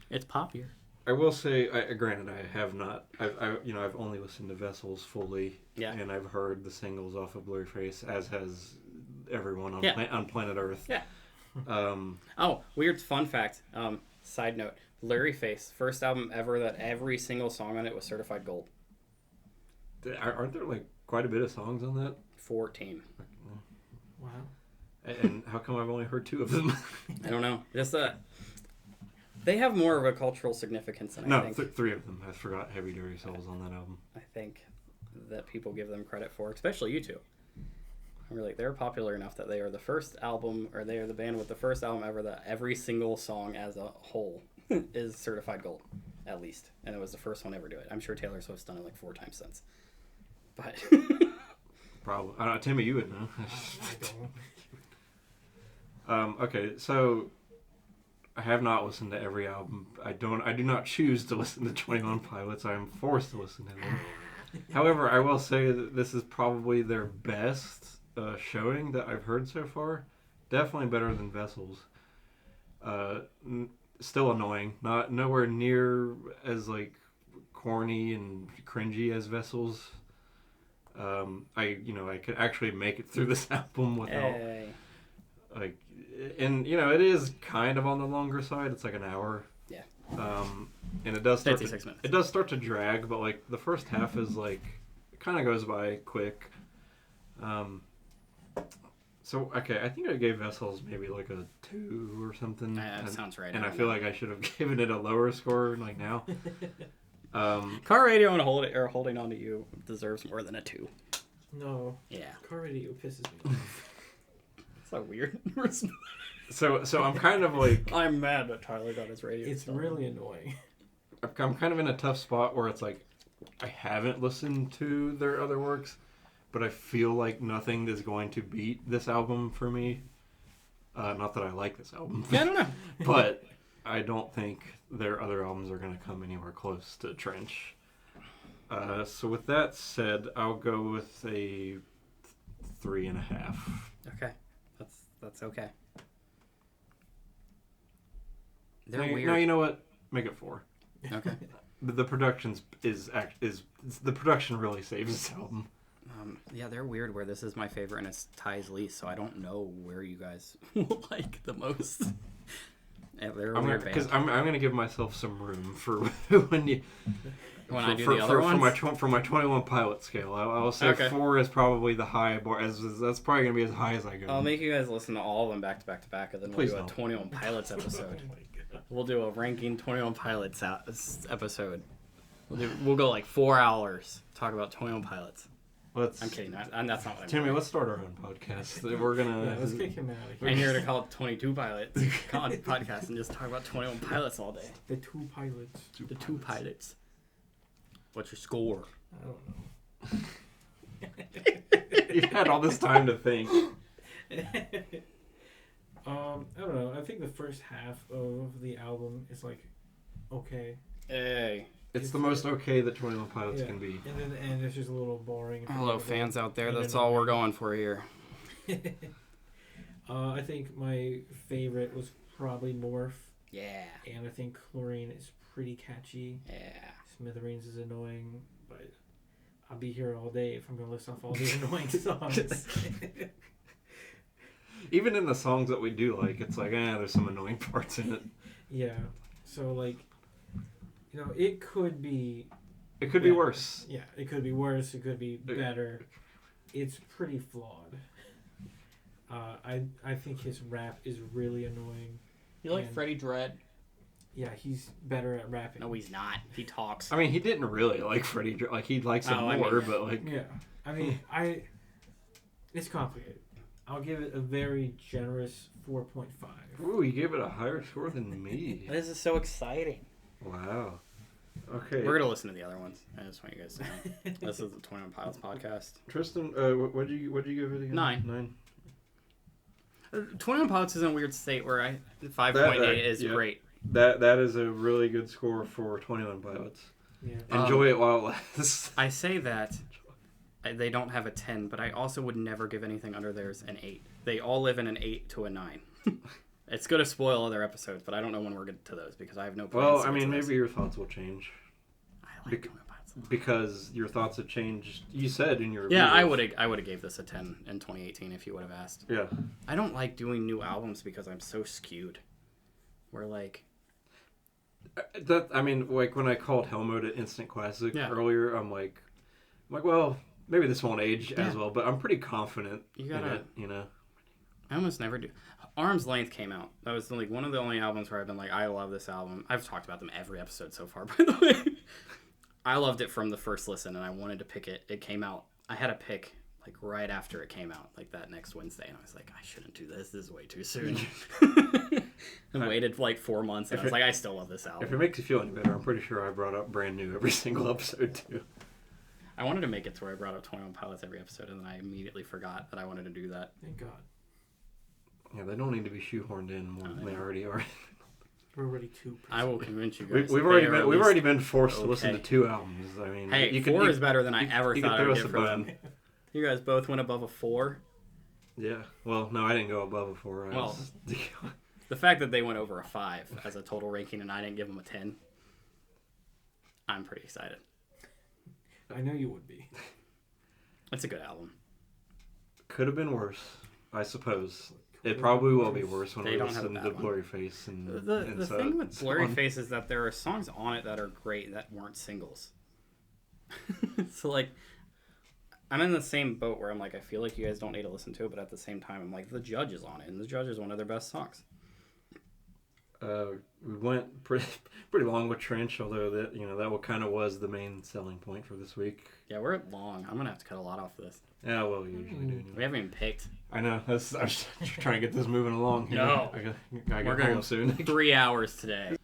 It's poppier. I will say, granted, I have not. I've only listened to Vessels fully, and I've heard the singles off of Blurry Face, as has everyone on planet Earth. Yeah. Weird fun fact. Side note: Blurry Face, first album ever that every single song on it was certified gold. Aren't there like quite a bit of songs on that? 14. Wow. And how come I've only heard 2 of them? I don't know. Just they have more of a cultural significance than I think. 3 of them. I forgot Heavy Dirty Souls on that album. I think that people give them credit for, especially you two. They're popular enough that they are the first album, or they are the band with the first album ever that every single song as a whole is certified gold, at least. And it was the first one ever to do it. I'm sure Taylor Swift's done it like 4 times since. But probably. I don't know. Timmy, you would know. I don't. Okay, so I have not listened to every album. I do not choose to listen to 21 Pilots. I am forced to listen to them. However, I will say that this is probably their best showing that I've heard so far. Definitely better than Vessels. Still annoying. Nowhere near as like corny and cringy as Vessels. I could actually make it through this album without like, and it is kind of on the longer side. It's like an hour. Yeah. And it does start 56 minutes. It does start to drag, but like the first half is like it kind of goes by quick. So okay, I think I gave Vessels maybe like a 2 or something. That sounds right. And I feel like I should have given it a lower score like now. Car Radio and Holding On to You deserves more than a 2. No. Yeah. Car Radio pisses me off. It's so weird. So I'm kind of like... I'm mad that Tyler got his radio. It's really annoying. I'm kind of in a tough spot where it's like I haven't listened to their other works, but I feel like nothing is going to beat this album for me. Not that I like this album. Yeah, I don't know. But I don't think their other albums are going to come anywhere close to Trench. So with that said, I'll go with a 3.5. Okay. That's okay. They're no, weird. No, you know what? Make it 4. Okay. The production the production really saves this album. Yeah, they're weird where this is my favorite and it's Ty's least, so I don't know where you guys will like the most. Yeah, they're a weird band. Because I'm going to give myself some room for when I do the other ones? For my 21 Pilot scale. I will say 4 is probably the high bar. That's probably going to be as high as I go. I'll make you guys listen to all of them back to back to back, and then we'll do a 21 Pilots episode. We'll do a ranking 21 Pilots episode. We'll go like 4 hours talk about 21 Pilots. I'm kidding. That's not what I'm Timmy, let's start our own podcast. We're gonna let's kick him out of here. And you're gonna call it 22 Pilots podcast and just talk about 21 Pilots all day. The 2 pilots. The 2 pilots. What's your score? I don't know. You've had all this time to think. I don't know. I think the first half of the album is like okay. Hey. It's the most okay that 21 Pilots can be. And then the end is just a little boring. Hello, fans out there. That's all we're going for here. I think my favorite was probably Morph. Yeah. And I think Chlorine is pretty catchy. Yeah. Smithereens is annoying, but I'll be here all day if I'm going to list off all the annoying songs. Even in the songs that we do like, it's like, there's some annoying parts in it. Yeah. So, like, you know, it could be... It could be worse. Yeah, it could be worse. It could be better. It's pretty flawed. I think his rap is really annoying. You like Freddie Dread? Yeah, he's better at rapping. No, he's not. He talks. I mean, he didn't really like Freddie Dread. Like, he likes him more, but like... Yeah. I mean, it's complicated. I'll give it a very generous 4.5. Ooh, you gave it a higher score than me. This is so exciting. Wow. Okay. We're going to listen to the other ones. I just want you guys to know. This is the 21 Pilots podcast. Tristan, what'd you give it again? 9. 21 Pilots is in a weird state where 5.8 is great. That is a really good score for 21 Pilots. Yeah. Enjoy it while it lasts. I say that they don't have a 10, but I also would never give anything under theirs an 8. They all live in an 8 to a 9. It's going to spoil other episodes, but I don't know when we're getting to those because I have no plans. Well, I mean, maybe your thoughts will change. I like 21 Pilots. Because your thoughts have changed. You said in your review. Yeah, I would have gave this a 10 in 2018 if you would have asked. Yeah. I don't like doing new albums because I'm so skewed. We're like... I mean, like when I called Hellmode an instant classic earlier, I'm like, well, maybe this won't age as well, but I'm pretty confident in it, you know. I almost never do. Arm's Length came out. That was like one of the only albums where I've been like, I love this album. I've talked about them every episode so far, by the way. I loved it from the first listen, and I wanted to pick it. It came out. I had a pick like right after it came out, like that next Wednesday, and I was like, I shouldn't do this. This is way too soon. And waited like 4 months, and I was like, I still love this album. If it makes you feel any better, I'm pretty sure I brought up Brand New every single episode too. I wanted to make it to where I brought up 21 Pilots every episode, and then I immediately forgot that I wanted to do that. Thank God. Yeah, they don't need to be shoehorned in more than they already are. We're already 2%. I will convince you guys. We've already been forced to listen to 2 albums. I mean, hey, 4 is better than I ever thought I would get for them. You guys both went above a 4. Yeah. Well, no, I didn't go above a 4. The fact that they went over a 5 as a total ranking and I didn't give them a 10, I'm pretty excited. I know you would be. It's a good album. Could have been worse, I suppose. It probably will be worse when we listen to Blurry Face. And the thing with Blurry Face is that there are songs on it that are great that weren't singles. So, like, I'm in the same boat where I'm like, I feel like you guys don't need to listen to it, but at the same time, I'm like, The Judge is on it, and The Judge is one of their best songs. We went pretty long with Trench, although that what kind of was the main selling point for this week. Yeah, we're long. I'm gonna have to cut a lot off of this. Yeah, well, we usually do. Anyway. We haven't even picked. I know. I'm just trying to get this moving along here. No, I gotta get home soon. 3 hours today.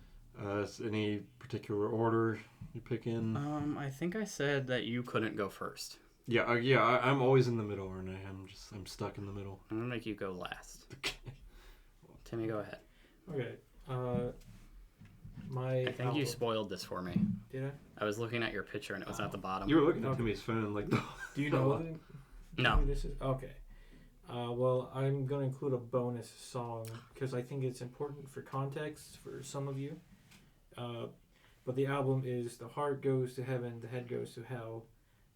Any particular order you pick in? I think I said that you couldn't go first. Yeah, I'm always in the middle, and I'm stuck in the middle. I'm gonna make you go last. Okay. Timmy, go ahead. Okay. I think you spoiled this for me. Did I? I was looking at your picture and it was at the bottom. You were looking at Timmy's phone like. Do you know? No. This is okay. Well, I'm going to include a bonus song because I think it's important for context for some of you. But the album is The Heart Goes to Heaven, The Head Goes to Hell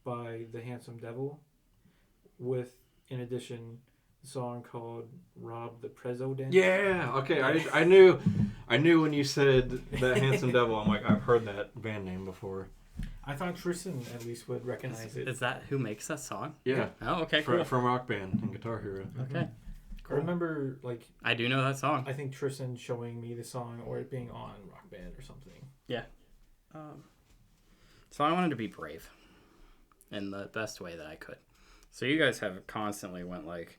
by The Handsome Devil, with, in addition, a song called Rob the President. Yeah, okay. I knew when you said The Handsome Devil, I'm like, I've heard that band name before. I thought Tristan at least would recognize it. Is that who makes that song? Yeah. Oh, okay, cool. From Rock Band and Guitar Hero. Okay. Cool. I remember, like... I do know that song. I think Tristan showing me the song or it being on Rock Band or something. Yeah. So I wanted to be brave in the best way that I could. So you guys have constantly went like,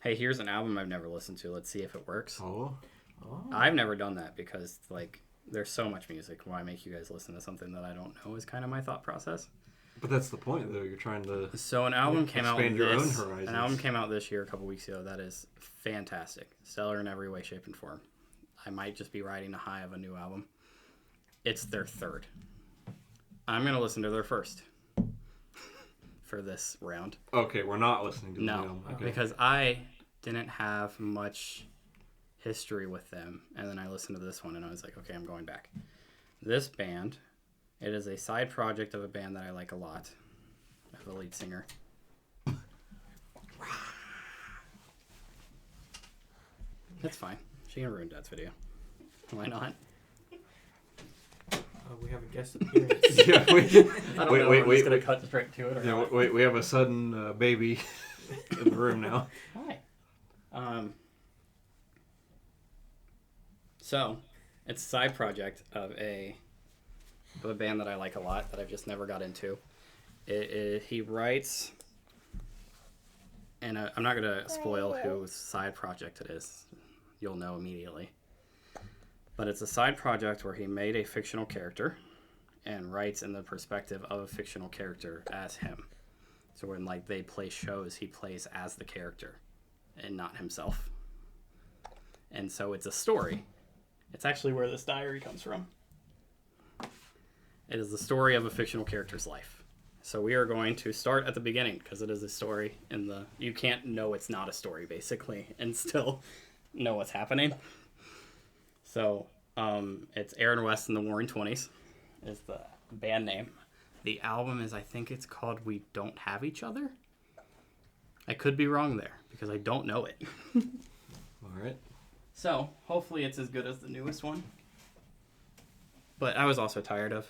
hey, here's an album I've never listened to. Let's see if it works. Oh. I've never done that because, like, there's so much music. Why make you guys listen to something that I don't know is kind of my thought process. But that's the point, though. You're trying to So an album came out expand your own horizons. An album came out this year a couple weeks ago that is fantastic. Stellar in every way, shape, and form. I might just be riding the high of a new album. It's their third. I'm going to listen to their first for this round. Okay, we're not listening to the No, album. Okay. because I didn't have much history with them. And then I listened to this one and I was like, okay, I'm going back. This band, it is a side project of a band that I like a lot. I have a lead singer. That's fine. She can ruin Dad's video. Why not? We have a guest appearance. Yeah, I don't know. wait, I'm just gonna cut straight to it. Or Yeah, not. we have a sudden baby in the room now. Hi. So, it's a side project of a band that I like a lot that I've just never got into. He writes, and I'm not gonna spoil whose side project it is. You'll know immediately. But it's a side project where he made a fictional character and writes in the perspective of a fictional character as him. So when like they play shows, he plays as the character and not himself. And so it's a story. It's actually where this diary comes from. It is the story of a fictional character's life. So we are going to start at the beginning because it is a story in the... You can't know it's not a story, basically, and still know what's happening. So, it's Aaron West and the Warring 20s is the band name. The album is, I think it's called We Don't Have Each Other. I could be wrong there because I don't know it. All right. So, hopefully it's as good as the newest one. But I was also tired of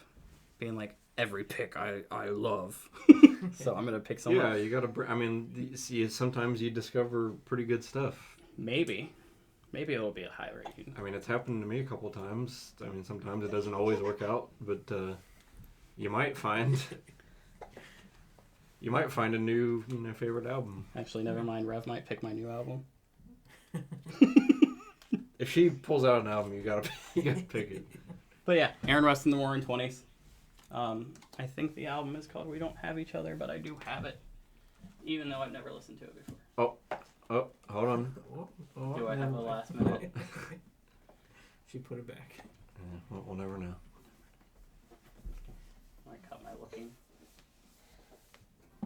being like, every pick I love. So I'm going to pick someone. Yeah, you got to... I mean, see, sometimes you discover pretty good stuff. Maybe it'll be a high rating. I mean, it's happened to me a couple of times. I mean, sometimes it doesn't always work out, but you might find a new, favorite album. Actually, never mind. Rev might pick my new album. If she pulls out an album, you gotta pick it. But yeah, Aaron West and the Warring 20s. I think the album is called We Don't Have Each Other, but I do have it, even though I've never listened to it before. Oh, hold on. Do I have a last minute? She put it back. Yeah, well, we'll never know. I cut my looking.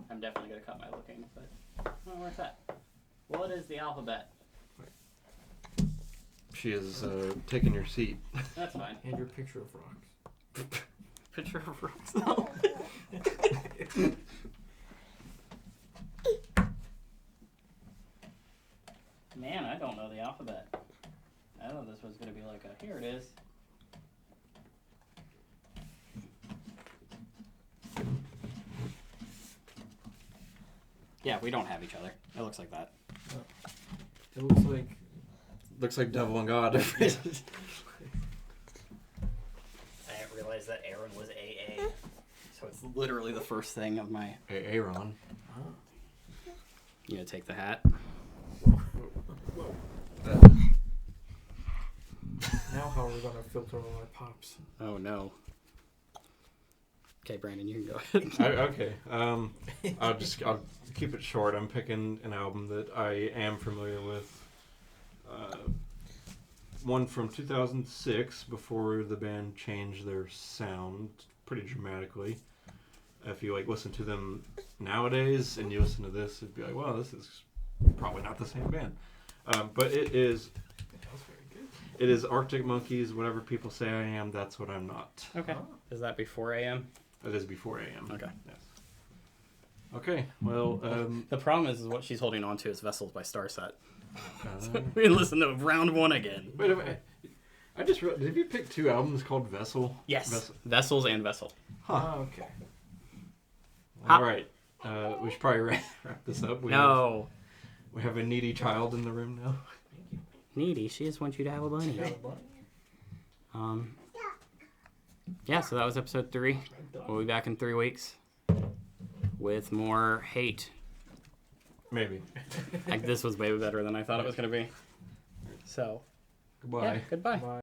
I'm definitely going to cut my looking, but where's that? What is the alphabet? She is taking your seat. That's fine. And your picture of rocks. Picture of rocks. No. Man, I don't know the alphabet. I thought this was going to be like a, here it is. Yeah, we don't have each other. It looks like that. It looks like... Looks like Devil and God. I didn't realize that Aaron was AA. So it's literally the first thing of my... Hey, Aaron. You gonna take the hat? Whoa. Now how are we going to filter all our pops? Oh no. Okay, Brandon, you can go ahead. Okay. I'll keep it short. I'm picking an album that I am familiar with. One from 2006, before the band changed their sound pretty dramatically. If you listen to them nowadays and you listen to this, it'd be like, wow, this is probably not the same band. But it is. That was very good. It is Arctic Monkeys. Whatever people say I am, that's what I'm not. Okay. Oh. Is that before AM? That is before AM. Okay. Yes. Okay. Well. The problem is what she's holding on to is Vessels by Starset. uh, We can listen to round one again. wait a minute. I just realized. Did you pick 2 albums called Vessel? Yes. Vessel. Vessels and Vessel. Huh. Oh, okay. All right. We should probably wrap this up. No. We have a needy child in the room now. Needy. She just wants you to have a bunny. Yeah, so that was episode 3. We'll be back in 3 weeks with more hate. Maybe. This was way better than I thought it was going to be. So, Goodbye. yeah, goodbye. Bye.